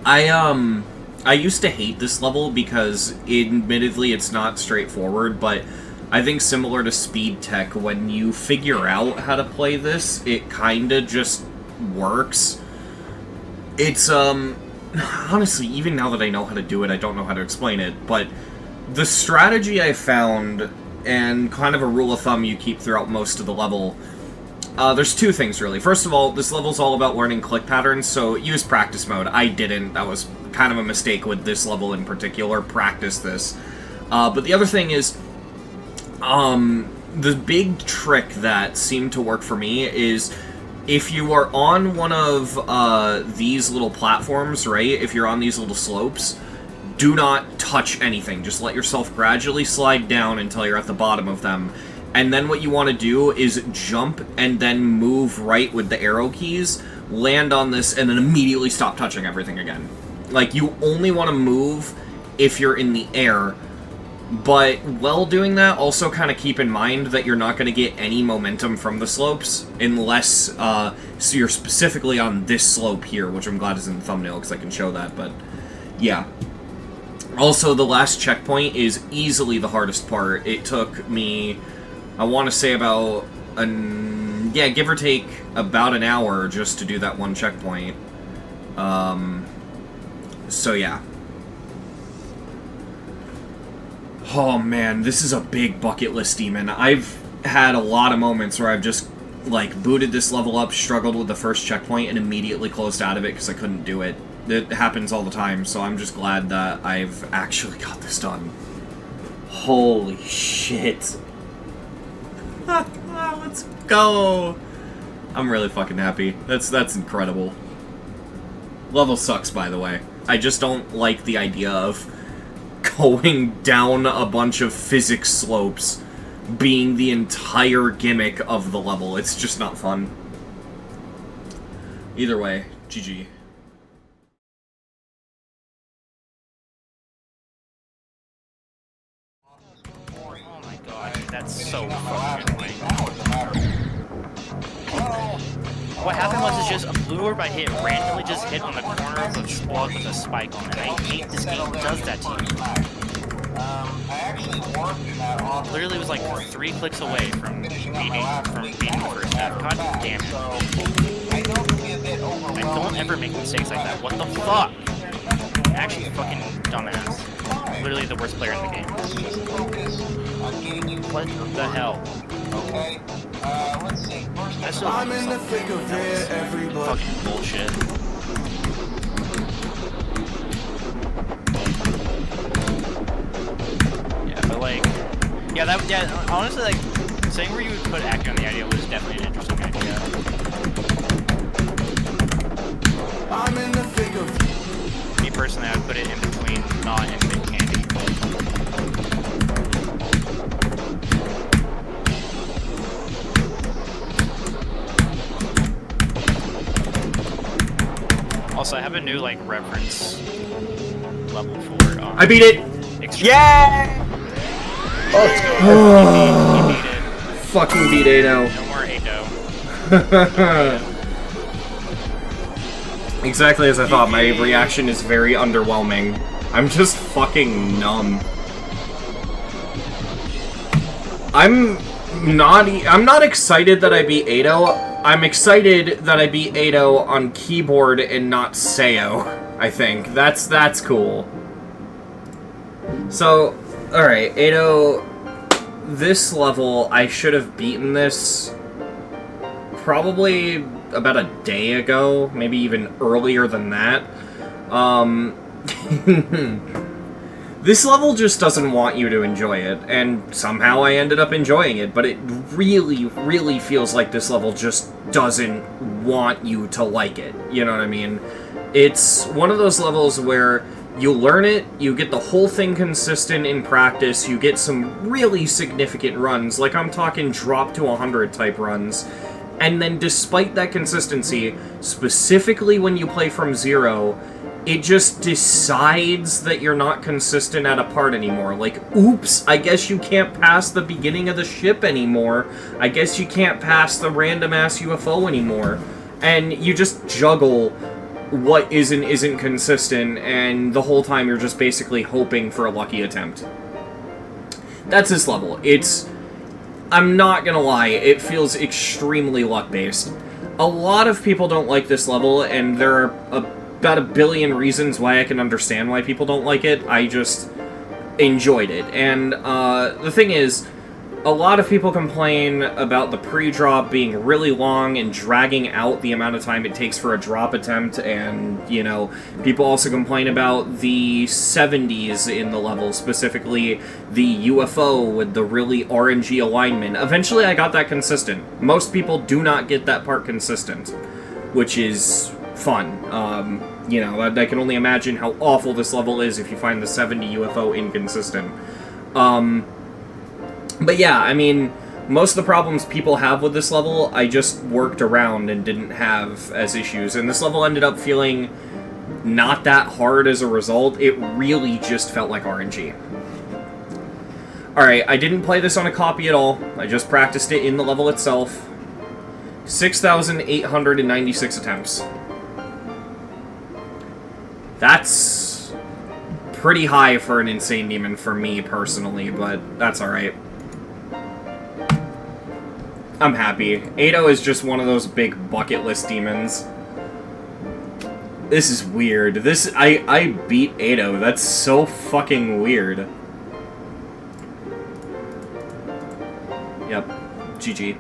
S1: I used to hate this level because, admittedly, it's not straightforward, but I think similar to Speed Tech, when you figure out how to play this, it kinda just works. It's, honestly, even now that I know how to do it, I don't know how to explain it, but the strategy I found, and kind of a rule of thumb you keep throughout most of the level, there's two things, really. First of all, this level's all about learning click patterns, so use practice mode. I didn't. That was kind of a mistake with this level in particular. Practice this. But the other thing is, the big trick that seemed to work for me is if you are on one of these little platforms, right, if you're on these little slopes, do not touch anything. Just let yourself gradually slide down until you're at the bottom of them. And then what you want to do is jump and then move right with the arrow keys, land on this, and then immediately stop touching everything again. Like, you only want to move if you're in the air. But while doing that, also kind of keep in mind that you're not going to get any momentum from the slopes unless so you're specifically on this slope here, which I'm glad is in the thumbnail because I can show that, but yeah. Also, the last checkpoint is easily the hardest part. It took me, I want to say about, yeah, give or take about an hour just to do that one checkpoint. So yeah. Oh man, this is a big bucket list demon. I've had a lot of moments where I've just, like, booted this level up, struggled with the first checkpoint, and immediately closed out of it because I couldn't do it. It happens all the time, so I'm just glad that I've actually got this done. Holy shit. Let's go! I'm really fucking happy. That's incredible. Level sucks, by the way. I just don't like the idea of going down a bunch of physics slopes being the entire gimmick of the level. It's just not fun. Either way, GG.
S6: Oh my god, that's so fucking annoying. What happened was it's just a blue orb I hit randomly just hit on the corner of the squad with a spike on it. I hate this game does that to you. Literally was like 3 clicks away from beating the first half. God damn it. I don't ever make mistakes like that. What the fuck? Actually fucking dumbass. Literally the worst player in the game. What the hell?
S5: Okay, let's see.
S6: That's
S5: I'm in the thick of it, everybody.
S6: fucking bullshit. Yeah, but like, yeah, honestly, like, saying where you would put acting on the idea was definitely an interesting idea.
S5: I'm in the thick of
S6: Me personally, I would put it in between not and mid candy. Also, I have a new, like, reference level for,
S1: I beat it!
S6: Yeah!
S3: Oh,
S6: You beat it.
S1: Fucking beat Ado.
S6: No more Ado.
S1: Exactly as I thought, my reaction is very underwhelming. I'm just fucking numb. I'm not excited that I beat Ado. I'm excited that I beat Ado on keyboard and not Sayo, I think. That's cool. So, alright, Ado, this level, I should have beaten this probably about a day ago, maybe even earlier than that. This level just doesn't want you to enjoy it, and somehow I ended up enjoying it, but it really, really feels like this level just doesn't want you to like it, you know what I mean? It's one of those levels where you learn it, you get the whole thing consistent in practice, you get some really significant runs, like I'm talking drop to 100 type runs, and then despite that consistency, specifically when you play from zero, it just decides that you're not consistent at a part anymore. Like, oops, I guess you can't pass the beginning of the ship anymore. I guess you can't pass the random-ass UFO anymore. And you just juggle what is and isn't consistent, and the whole time you're just basically hoping for a lucky attempt. That's this level. I'm not gonna lie, it feels extremely luck-based. A lot of people don't like this level, and there are about a billion reasons why I can understand why people don't like it. I just enjoyed it. And the thing is, a lot of people complain about the pre-drop being really long and dragging out the amount of time it takes for a drop attempt, and, you know, people also complain about the 70s in the level, specifically the UFO with the really RNG alignment. Eventually I got that consistent. Most people do not get that part consistent, which is fun. You know, I can only imagine how awful this level is if you find the 70 UFO inconsistent. But yeah, I mean, most of the problems people have with this level, I just worked around and didn't have as issues, and this level ended up feeling not that hard as a result. It really just felt like RNG. Alright, I didn't play this on a copy at all. I just practiced it in the level itself. 6,896 attempts. That's pretty high for an Insane Demon for me, personally, but that's alright. I'm happy. Ado is just one of those big bucket list demons. This is weird. I beat Ado. That's so fucking weird. Yep. GG.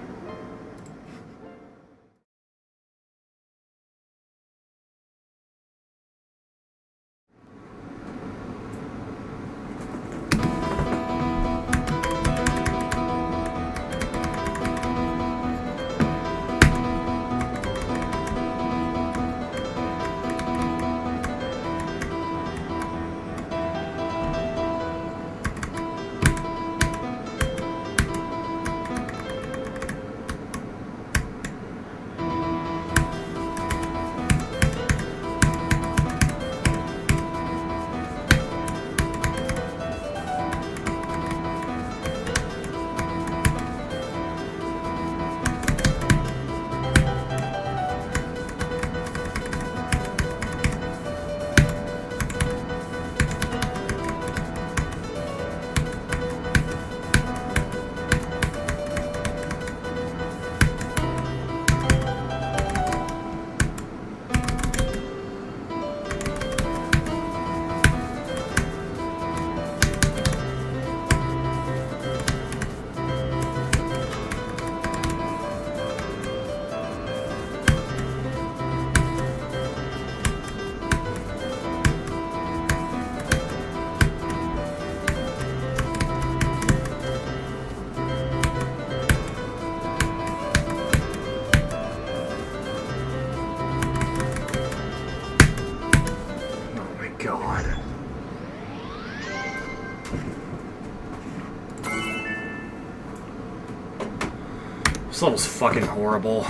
S1: This level's fucking horrible.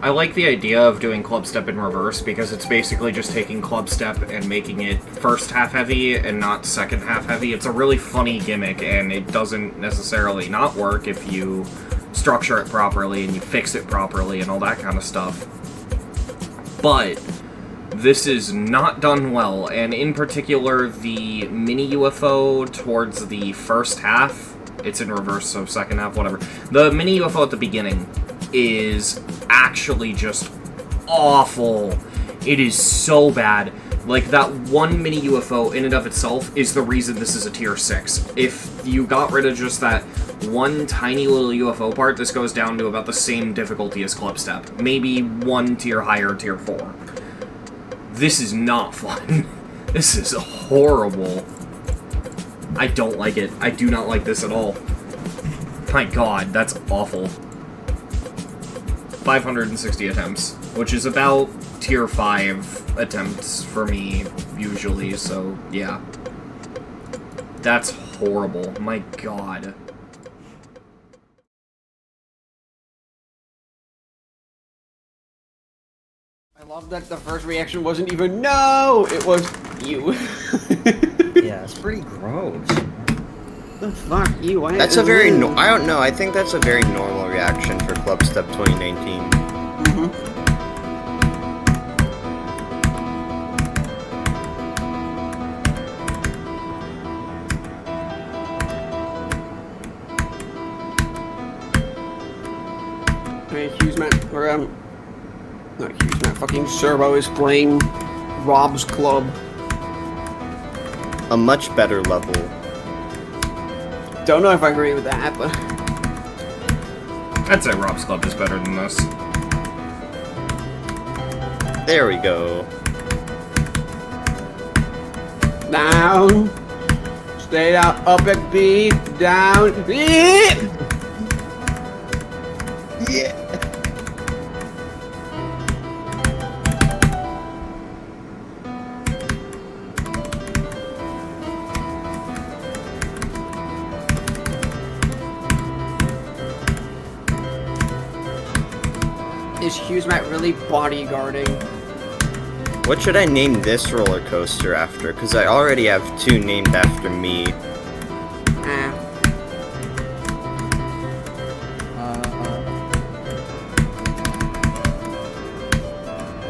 S1: I like the idea of doing CLUBSTEP in reverse because it's basically just taking CLUBSTEP and making it first half heavy and not second half heavy. It's a really funny gimmick and it doesn't necessarily not work if you structure it properly and you fix it properly and all that kind of stuff. But this is not done well, and in particular the mini UFO towards the first half, it's in reverse, so second half, whatever. The mini UFO at the beginning is actually just awful. It is so bad. Like, that one mini UFO in and of itself is the reason this is a tier 6. If you got rid of just that one tiny little UFO part, this goes down to about the same difficulty as CLUBSTEP. Maybe one tier higher, tier 4. This is not fun. This is horrible. I don't like it. I do not like this at all. My god, that's awful. 560 attempts, which is about tier 5 attempts for me, usually, so yeah. That's horrible. My god.
S2: I love that the first reaction wasn't even no, it was you.
S3: Yeah, it's pretty gross.
S2: The fuck you?
S7: That's a very I don't know. I think that's a very normal reaction for CLUBSTEP 2019.
S2: Hey, HughesMatt, or not HughesMatt, fucking Servo is playing Rob's Club.
S7: A much better level.
S2: Don't know if I agree with that, but
S1: I'd say Rob's Club is better than this.
S7: There we go.
S2: down, stay down, up at B, down,
S7: Yeah.
S2: Is HughesMatt really bodyguarding?
S7: What should I name this roller coaster after? Because I already have two named after me.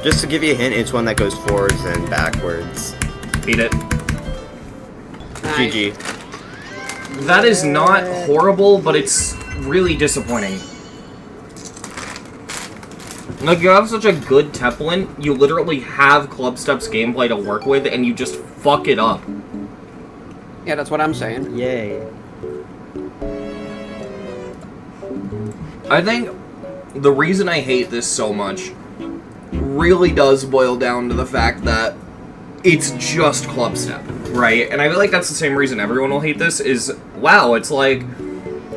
S7: Just to give you a hint, it's one that goes forwards and backwards.
S1: Beat it.
S7: GG.
S1: That is not horrible, but it's really disappointing. Like, you have such a good Teplin, you literally have CLUBSTEP's gameplay to work with, and you just fuck it up.
S2: Yeah, that's what I'm saying.
S3: Yay.
S1: I think the reason I hate this so much really does boil down to the fact that it's just CLUBSTEP, right? And I feel like that's the same reason everyone will hate this, is, wow, it's like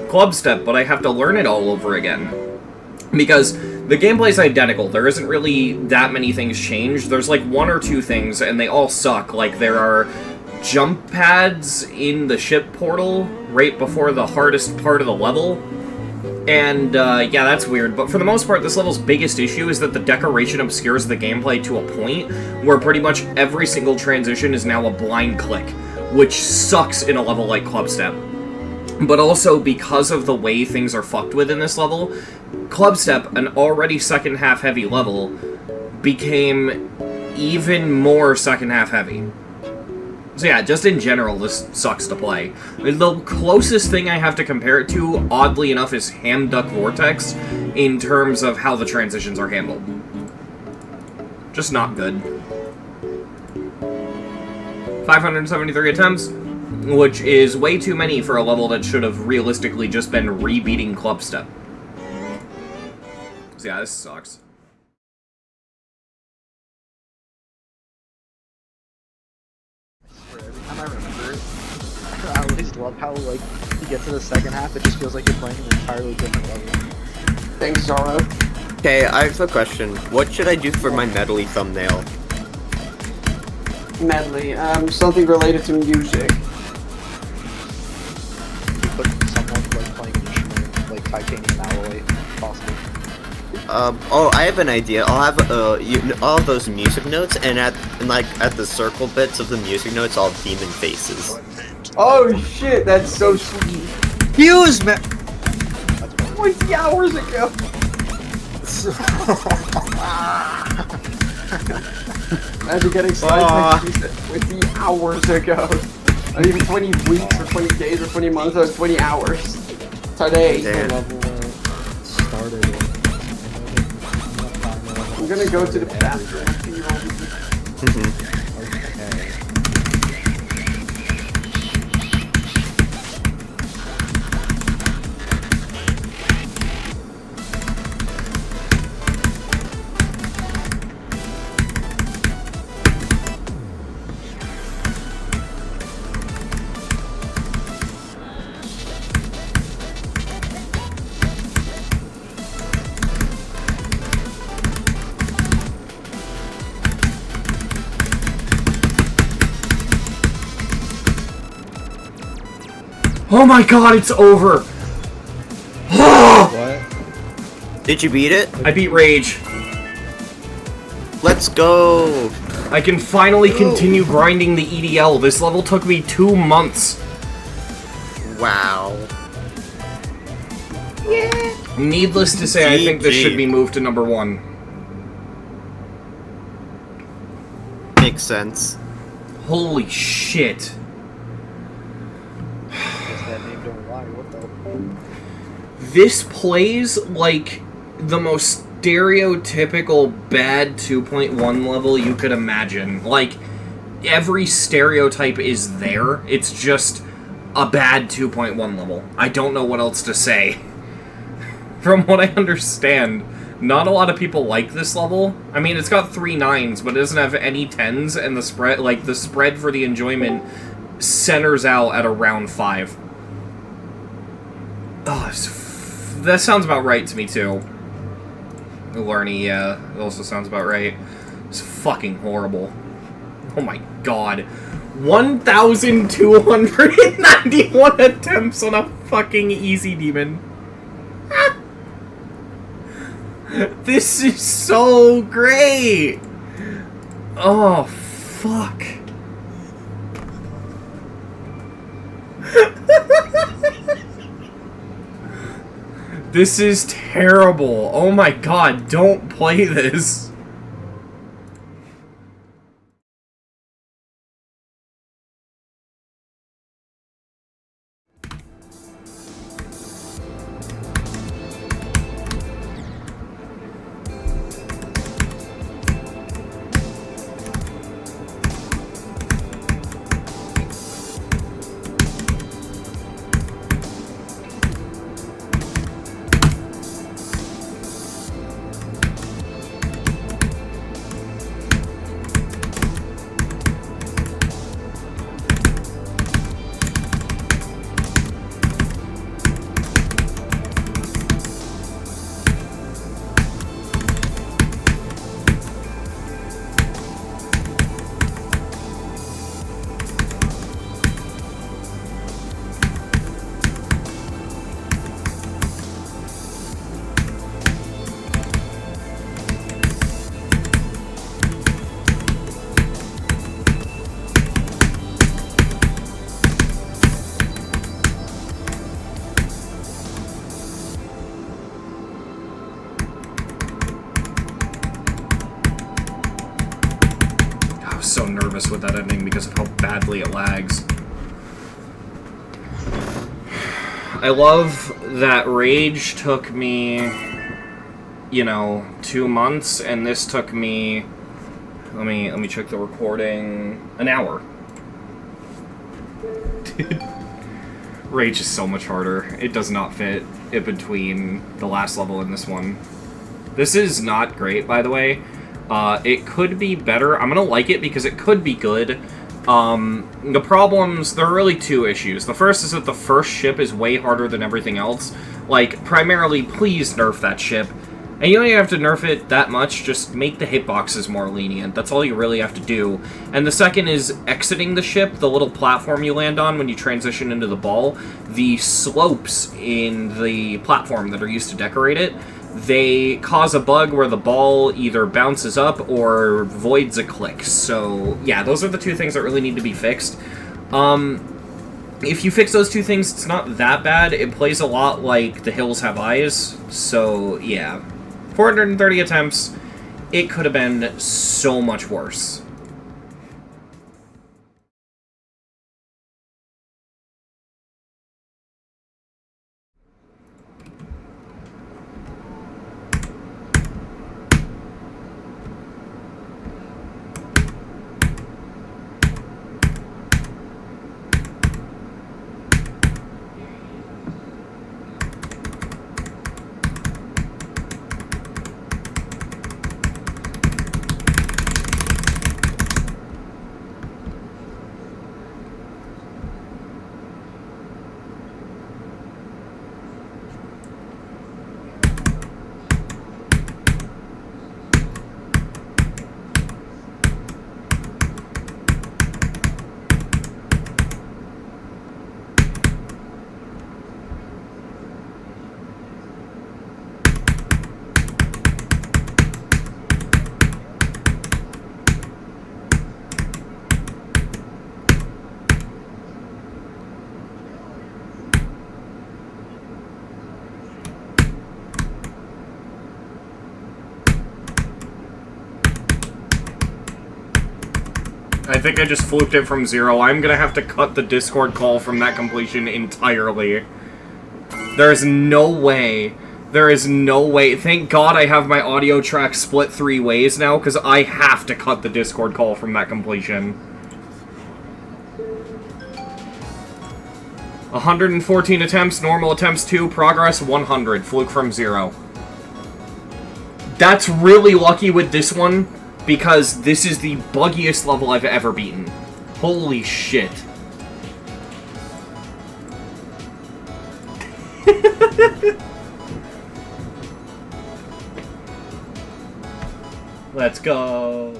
S1: CLUBSTEP, but I have to learn it all over again. Because the gameplay's identical, there isn't really that many things changed, there's like one or two things, and they all suck. Like, there are jump pads in the ship portal right before the hardest part of the level. And, yeah, that's weird, but for the most part, this level's biggest issue is that the decoration obscures the gameplay to a point where pretty much every single transition is now a blind click, which sucks in a level like CLUBSTEP. But also, because of the way things are fucked with in this level, CLUBSTEP, an already second-half heavy level, became even more second-half heavy. So yeah, just in general, this sucks to play. The closest thing I have to compare it to, oddly enough, is Ham Duck Vortex, in terms of how the transitions are handled. Just not good. 573 attempts, which is way too many for a level that should have realistically just been rebeating CLUBSTEP. So yeah, this sucks.
S8: Every time I remember it, I always love how, like, you get to the second half, it just feels like you're playing an entirely different level.
S2: Thanks, Zoro.
S7: Okay, I have a question. What should I do for my medley thumbnail?
S2: Medley, something related to music.
S8: You put someone, like, playing an instrument, like titanium alloy, if possible.
S7: Oh, I have an idea. I'll have all of those music notes, and at the circle bits of the music notes, I'll have demon faces.
S2: Oh shit, that's so sweet.
S3: Fuse, man!
S2: 20 hours ago! Imagine getting Skystrike with the hours ago. Not even 20 weeks or 20 days or 20 months, that was 20 hours. Today.
S7: Damn.
S3: Started it.
S2: I'm gonna go to the bathroom.
S1: Oh my god, it's over!
S3: What?
S7: Did you beat it?
S1: I beat Rage.
S7: Let's go!
S1: I can finally continue grinding the EDL. This level took me 2 months.
S7: Wow.
S1: Needless to say, I think this
S7: GG.
S1: should be moved to number 1.
S7: Makes sense.
S1: Holy shit.
S8: Guess that name don't lie, what the?
S1: This plays like the most stereotypical bad 2.1 level you could imagine. Like, every stereotype is there. It's just a bad 2.1 level. I don't know what else to say. From what I understand, not a lot of people like this level. I mean, it's got 3 9s, but it doesn't have any 10s, and the spread, like, the spread for the enjoyment centers out at around 5. Oh, that sounds about right to me, too. Larny, yeah, it also sounds about right. It's fucking horrible. Oh my god. 1,291 attempts on a fucking easy demon. This is so great! Oh, fuck. This is terrible. Oh my god, don't play this. honest with that ending because of how badly it lags. I love that Rage took me, you know, 2 months, and this took me, let me check the recording, an hour. Dude, Rage is so much harder. It does not fit in between the last level and this one. This is not great, by the way. It could be better. I'm gonna like it because it could be good. The problems, there are really two issues. The first is that the first ship is way harder than everything else. Like, primarily, please nerf that ship. And you don't even have to nerf it that much, just make the hitboxes more lenient. That's all you really have to do. And the second is exiting the ship, the little platform you land on when you transition into the ball. The slopes in the platform that are used to decorate it, they cause a bug where the ball either bounces up or voids a click. So, yeah, those are the two things that really need to be fixed. If you fix those two things, it's not that bad. It plays a lot like The Hills Have Eyes, so, yeah. 430 attempts, it could have been so much worse. I think I just fluked it from 0. I'm gonna have to cut the Discord call from that completion entirely. There's no way. There is no way. Thank God I have my audio track split 3 ways now, because I have to cut the Discord call from that completion. 114 attempts, normal attempts 2, progress 100, fluke from 0. That's really lucky with this one, because this is the buggiest level I've ever beaten. Holy shit. Let's go.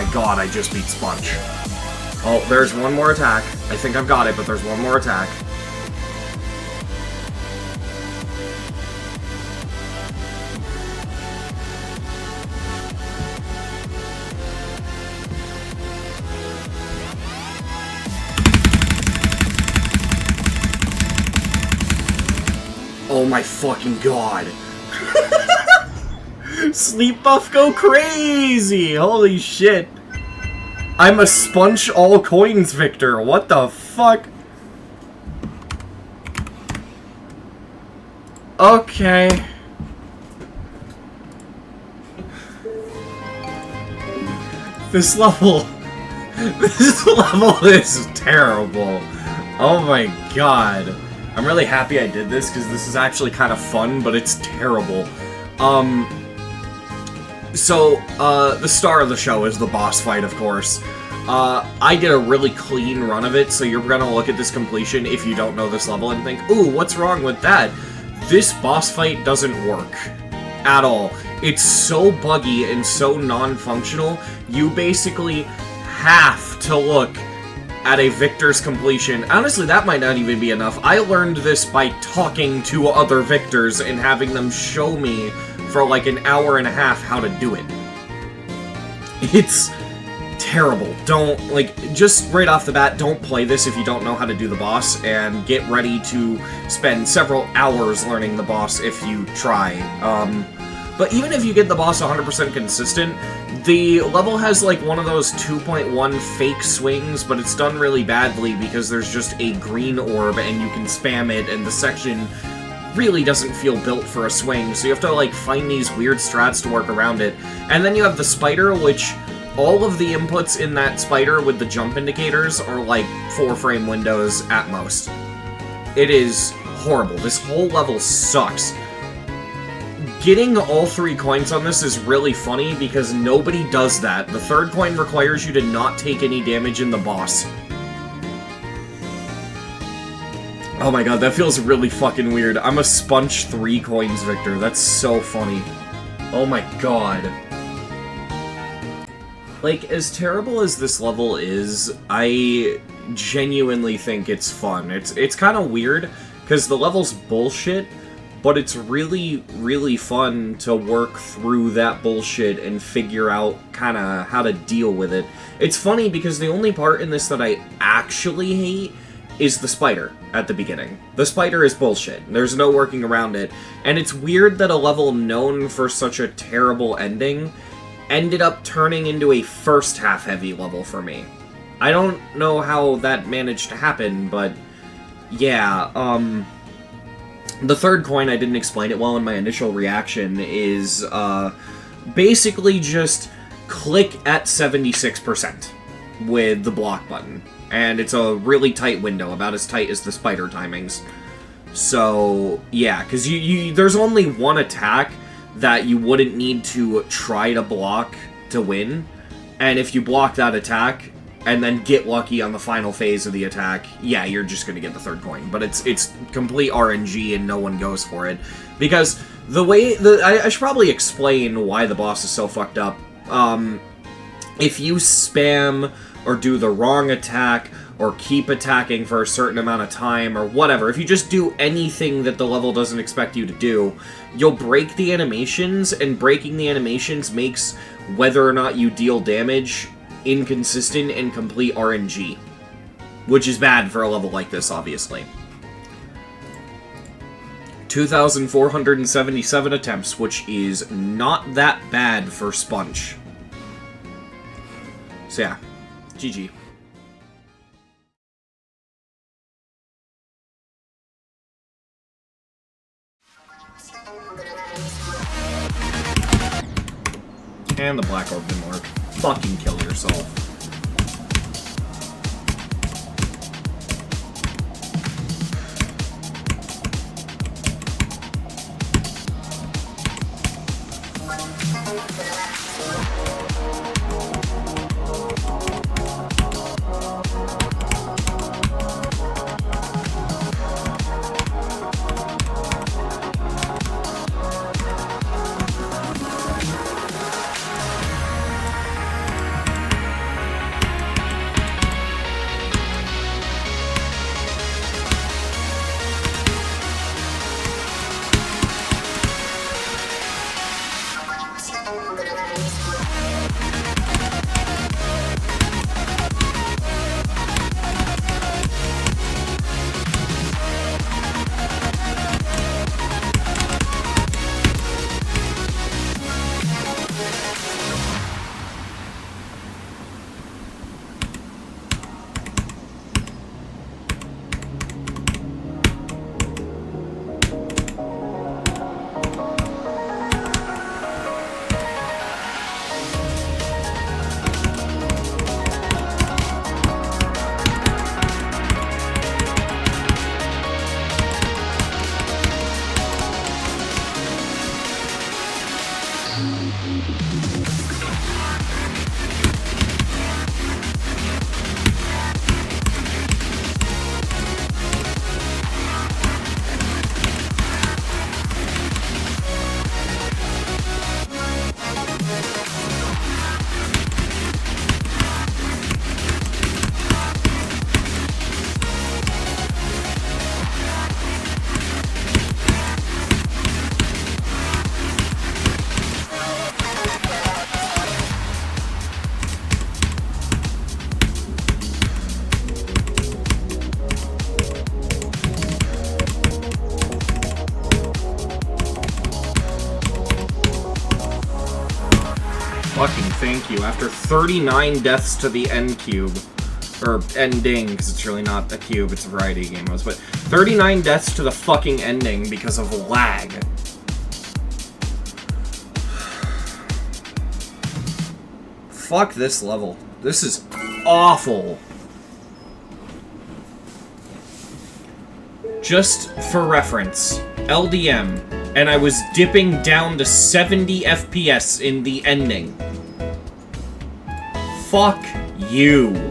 S1: my god, I just beat Spunch. Oh, there's one more attack. I think I've got it, but there's one more attack. Oh my fucking god. Sleep buff go crazy! Holy shit. I'm a Spunch all coins victor. What the fuck? Okay. This level is terrible. Oh my god. I'm really happy I did this, because this is actually kind of fun, but it's terrible. The star of the show is the boss fight, of course. I did a really clean run of it, so you're gonna look at this completion if you don't know this level and think, ooh, what's wrong with that? This boss fight doesn't work. At all. It's so buggy and so non-functional, you basically have to look at a victor's completion. Honestly, that might not even be enough. I learned this by talking to other victors and having them show me for like an hour and a half how to do it. It's terrible. Don't, like, just right off the bat, don't play this if you don't know how to do the boss, and get ready to spend several hours learning the boss if you try. But even if you get the boss 100% consistent, the level has like one of those 2.1 fake swings, but it's done really badly because there's just a green orb and you can spam it, and the section really doesn't feel built for a swing, so you have to like find these weird strats to work around it. And then you have the spider, which all of the inputs in that spider with the jump indicators are like 4-frame windows at most. It is horrible. This whole level sucks. Getting all 3 coins on this is really funny because nobody does that. The 3rd coin requires you to not take any damage in the boss. Oh my god, that feels really fucking weird. I'm a Spunch 3 coins victor. That's so funny. Oh my god. Like, as terrible as this level is, I genuinely think it's fun. It's kind of weird, because the level's bullshit, but it's really, really fun to work through that bullshit and figure out kind of how to deal with it. It's funny because the only part in this that I actually hate is the spider at the beginning. The spider is bullshit. There's no working around it. And it's weird that a level known for such a terrible ending ended up turning into a first half heavy level for me. I don't know how that managed to happen, but yeah, the 3rd coin, I didn't explain it well in my initial reaction, is basically just click at 76% with the block button. And it's a really tight window, about as tight as the spider timings. So, yeah, because there's only one attack that you wouldn't need to try to block to win. And if you block that attack and then get lucky on the final phase of the attack, yeah, you're just going to get the 3rd coin. But it's complete RNG and no one goes for it. Because the way... I should probably explain why the boss is so fucked up. If you spam or do the wrong attack or keep attacking for a certain amount of time or whatever, if you just do anything that the level doesn't expect you to do, you'll break the animations, and breaking the animations makes whether or not you deal damage inconsistent and complete RNG. Which is bad for a level like this, obviously. 2,477 attempts, which is not that bad for Spunch. So yeah, GG. And the black orb didn't work. Fucking kill yourself. you after 39 deaths to the end cube. Or ending, because it's really not a cube, it's a variety of game modes, but 39 deaths to the fucking ending because of lag. Fuck this level. This is awful. Just for reference, LDM, and I was dipping down to 70 FPS in the ending. Fuck you.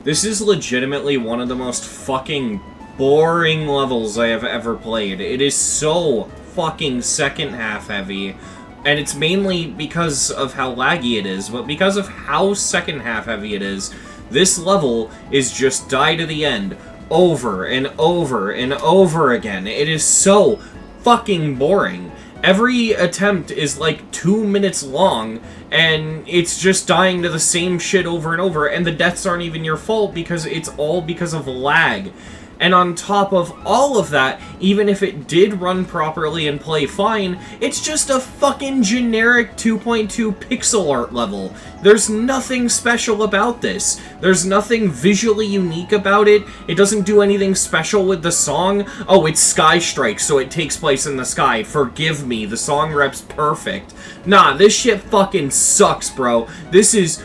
S1: This is legitimately one of the most fucking boring levels I have ever played. It is so fucking second half heavy, and it's mainly because of how laggy it is, but because of how second half heavy it is, this level is just die to the end over and over and over again. It is so fucking boring. Every attempt is like 2 minutes long, and it's just dying to the same shit over and over, and the deaths aren't even your fault because it's all because of lag. And on top of all of that, even if it did run properly and play fine, it's just a fucking generic 2.2 pixel art level. There's nothing special about this. There's nothing visually unique about it. It doesn't do anything special with the song. Oh, it's Skystrike, so it takes place in the sky. Forgive me, the song rep's perfect. Nah, this shit fucking sucks, bro. This is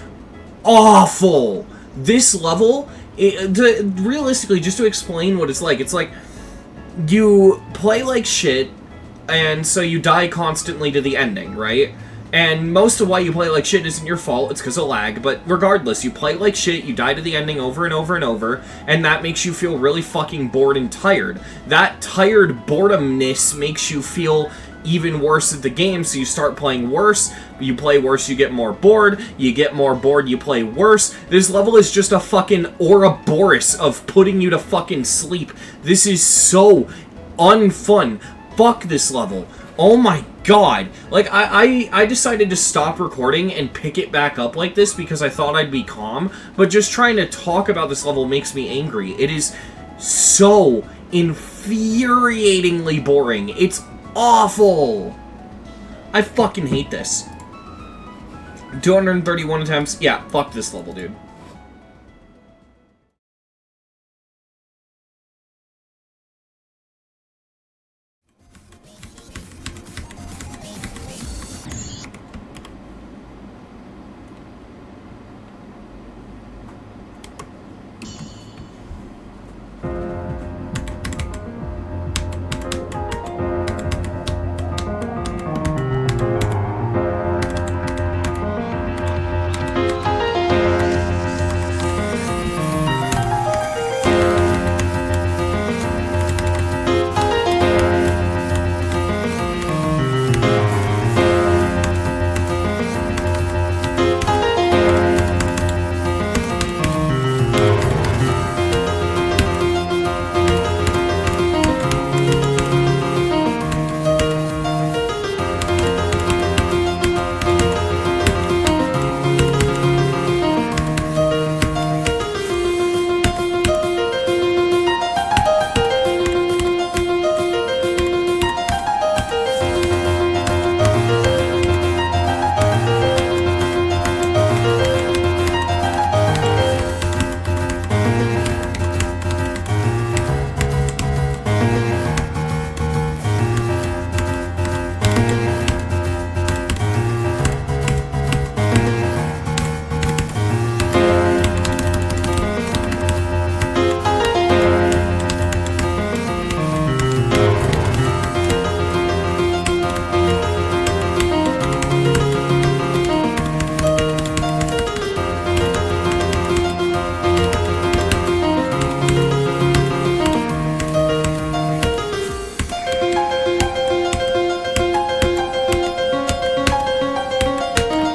S1: awful. This level... realistically, just to explain what it's like you play like shit, and so you die constantly to the ending, right? And most of why you play like shit isn't your fault, it's because of lag, but regardless, you play like shit, you die to the ending over and over and over, and that makes you feel really fucking bored and tired. That tired boredomness makes you feel even worse at the game, so you start playing worse. You play worse, you get more bored. You get more bored, you play worse. This level is just a fucking Ouroboros of putting you to fucking sleep. This is so unfun. Fuck this level. Oh my god. Like, I decided to stop recording and pick it back up like this because I thought I'd be calm, but just trying to talk about this level makes me angry. It is so infuriatingly boring. It's awful. I fucking hate this. 231 attempts. Yeah, fuck this level, dude.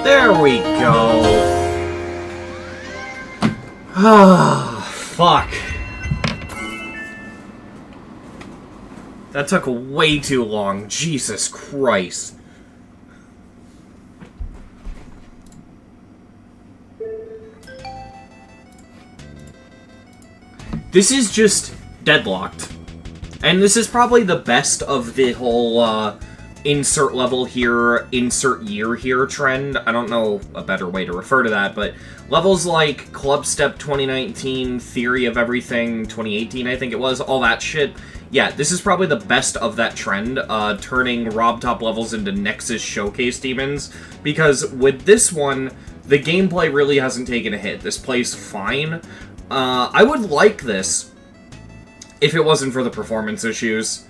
S1: There we go. Ah, fuck. That took way too long. Jesus Christ. This is just deadlocked. And this is probably the best of the whole insert level here, insert year here trend. I don't know a better way to refer to that, but levels like CLUBSTEP 2019, Theory of Everything 2018, I think it was, all that shit. Yeah, this is probably the best of that trend, turning Rob Top levels into Nexus Showcase Demons, because with this one, the gameplay really hasn't taken a hit. This plays fine. I would like this if it wasn't for the performance issues.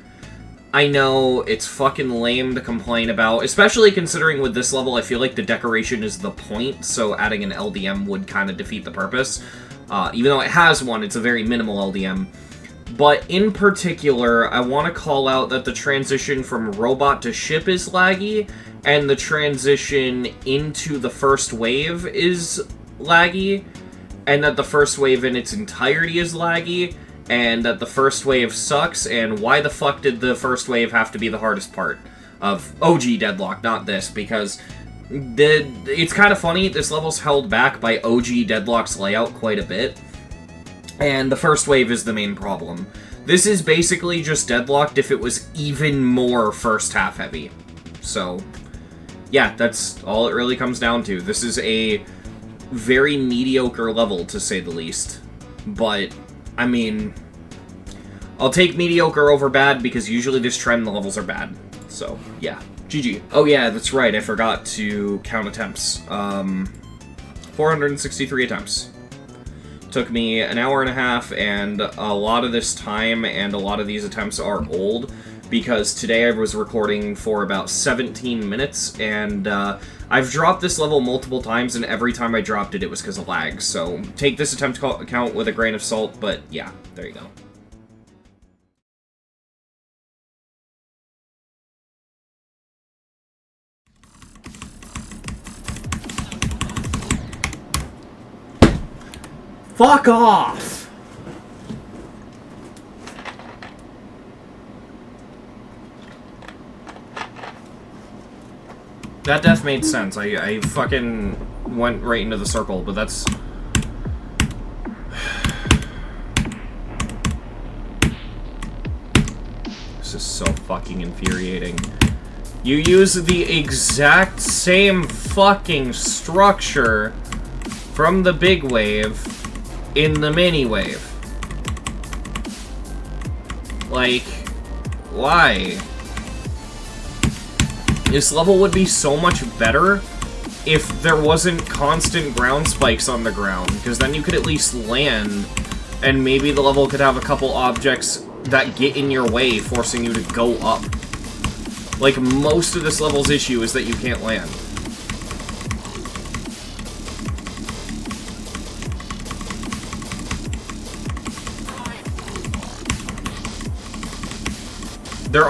S1: I know it's fucking lame to complain about, especially considering with this level, I feel like the decoration is the point, so adding an LDM would kind of defeat the purpose. Even though it has one, it's a very minimal LDM. But in particular, I want to call out that the transition from robot to ship is laggy, and the transition into the first wave is laggy, and that the first wave in its entirety is laggy, and that the first wave sucks, and why the fuck did the first wave have to be the hardest part of OG Deadlock, not this, because it's kind of funny, this level's held back by OG Deadlock's layout quite a bit, and the first wave is the main problem. This is basically just Deadlocked if it was even more first half heavy. So, yeah, that's all it really comes down to. This is a very mediocre level, to say the least, but I mean, I'll take mediocre over bad, because usually this trend the levels are bad. So, yeah. GG. Oh yeah, that's right, I forgot to count attempts. 463 attempts. Took me an hour and a half, and a lot of this time and a lot of these attempts are old, because today I was recording for about 17 minutes, and I've dropped this level multiple times, and every time I dropped it, it was because of lag. So take this attempt count with a grain of salt, but yeah, there you go. Fuck off! That death made sense. I fucking went right into the circle, but that's... This is so fucking infuriating. You use the exact same fucking structure from the big wave in the mini wave. Like, why? This level would be so much better if there wasn't constant ground spikes on the ground, because then you could at least land, and maybe the level could have a couple objects that get in your way, forcing you to go up. Like, most of this level's issue is that you can't land. There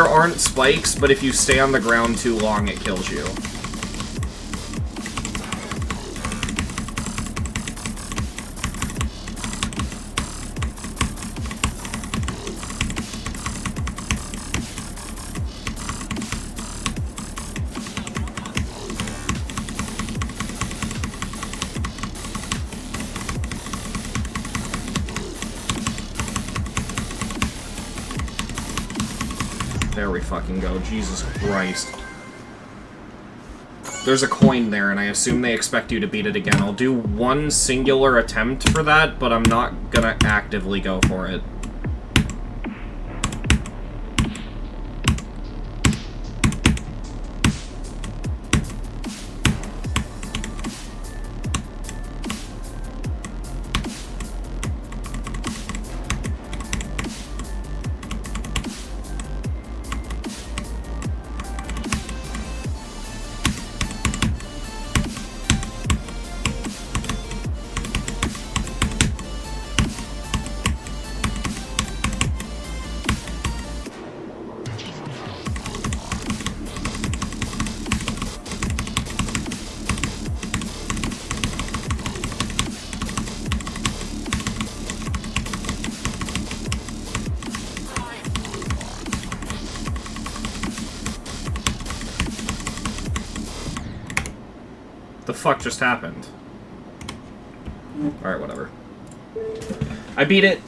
S1: aren't spikes, but if you stay on the ground too long, it kills you. There we fucking go. Jesus Christ. There's a coin there, and I assume they expect you to beat it again. I'll do one singular attempt for that, but I'm not gonna actively go for it. The fuck just happened? Alright, whatever. I beat it.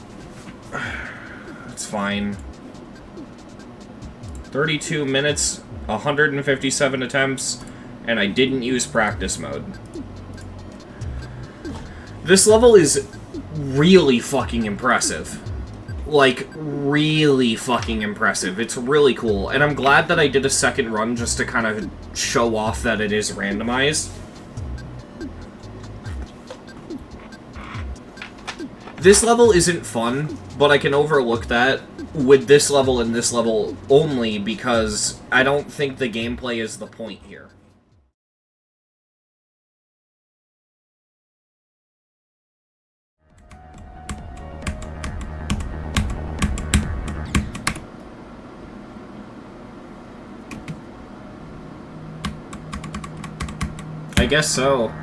S1: It's fine. 32 minutes, 157 attempts, and I didn't use practice mode. This level is really fucking impressive. Like, really fucking impressive. It's really cool, and I'm glad that I did a second run just to kind of show off that it is randomized. This level isn't fun, but I can overlook that with this level and this level only because I don't think the gameplay is the point here. I guess so.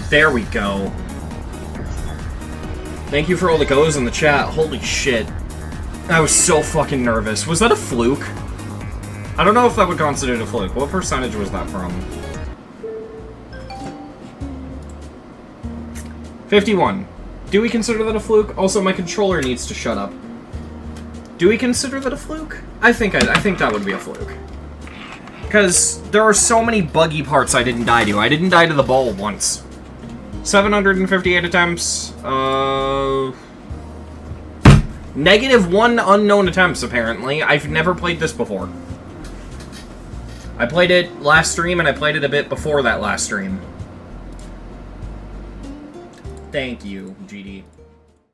S1: There we go. Thank you for all the goes in the chat. Holy shit. I was so fucking nervous. Was that a fluke? I don't know if that would constitute a fluke. What percentage was that from? 51. Do we consider that a fluke? Also, my controller needs to shut up. Do we consider that a fluke? I think that would be a fluke. Because there are so many buggy parts I didn't die to. I didn't die to the ball once. 758 attempts. -1 unknown attempts, apparently. I've never played this before. I played it last stream, and I played it a bit before that last stream. Thank you, GD.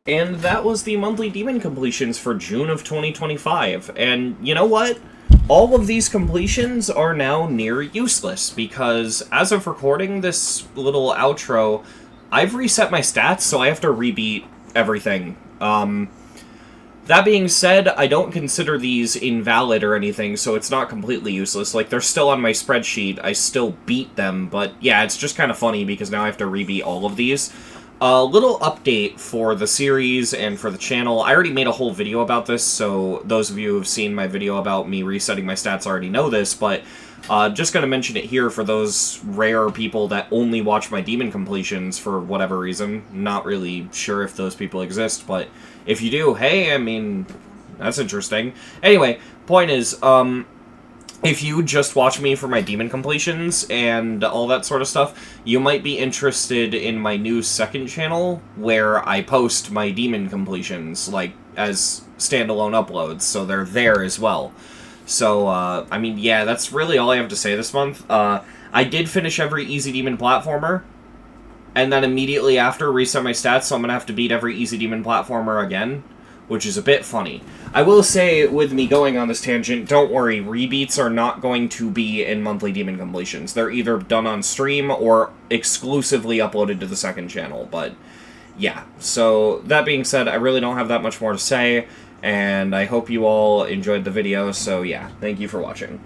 S1: And that was the monthly demon completions for June of 2025. And you know what? All of these completions are now near useless, because as of recording this little outro, I've reset my stats, so I have to rebeat everything. That being said, I don't consider these invalid or anything, so it's not completely useless. Like, they're still on my spreadsheet, I still beat them, but yeah, it's just kind of funny because now I have to rebeat all of these. A little update for the series and for the channel. I already made a whole video about this, so those of you who have seen my video about me resetting my stats already know this, but just going to mention it here for those rare people that only watch my demon completions for whatever reason. Not really sure if those people exist, but if you do, hey, I mean, that's interesting. Anyway, point is, if you just watch me for my demon completions and all that sort of stuff, you might be interested in my new second channel, where I post my demon completions, like, as standalone uploads, so they're there as well. So, I mean, yeah, that's really all I have to say this month. I did finish every Easy Demon platformer, and then immediately after reset my stats, so I'm gonna have to beat every Easy Demon platformer again, which is a bit funny. I will say, with me going on this tangent, don't worry, rebeats are not going to be in monthly demon completions. They're either done on stream or exclusively uploaded to the second channel, but yeah. So, that being said, I really don't have that much more to say, and I hope you all enjoyed the video, so yeah, thank you for watching.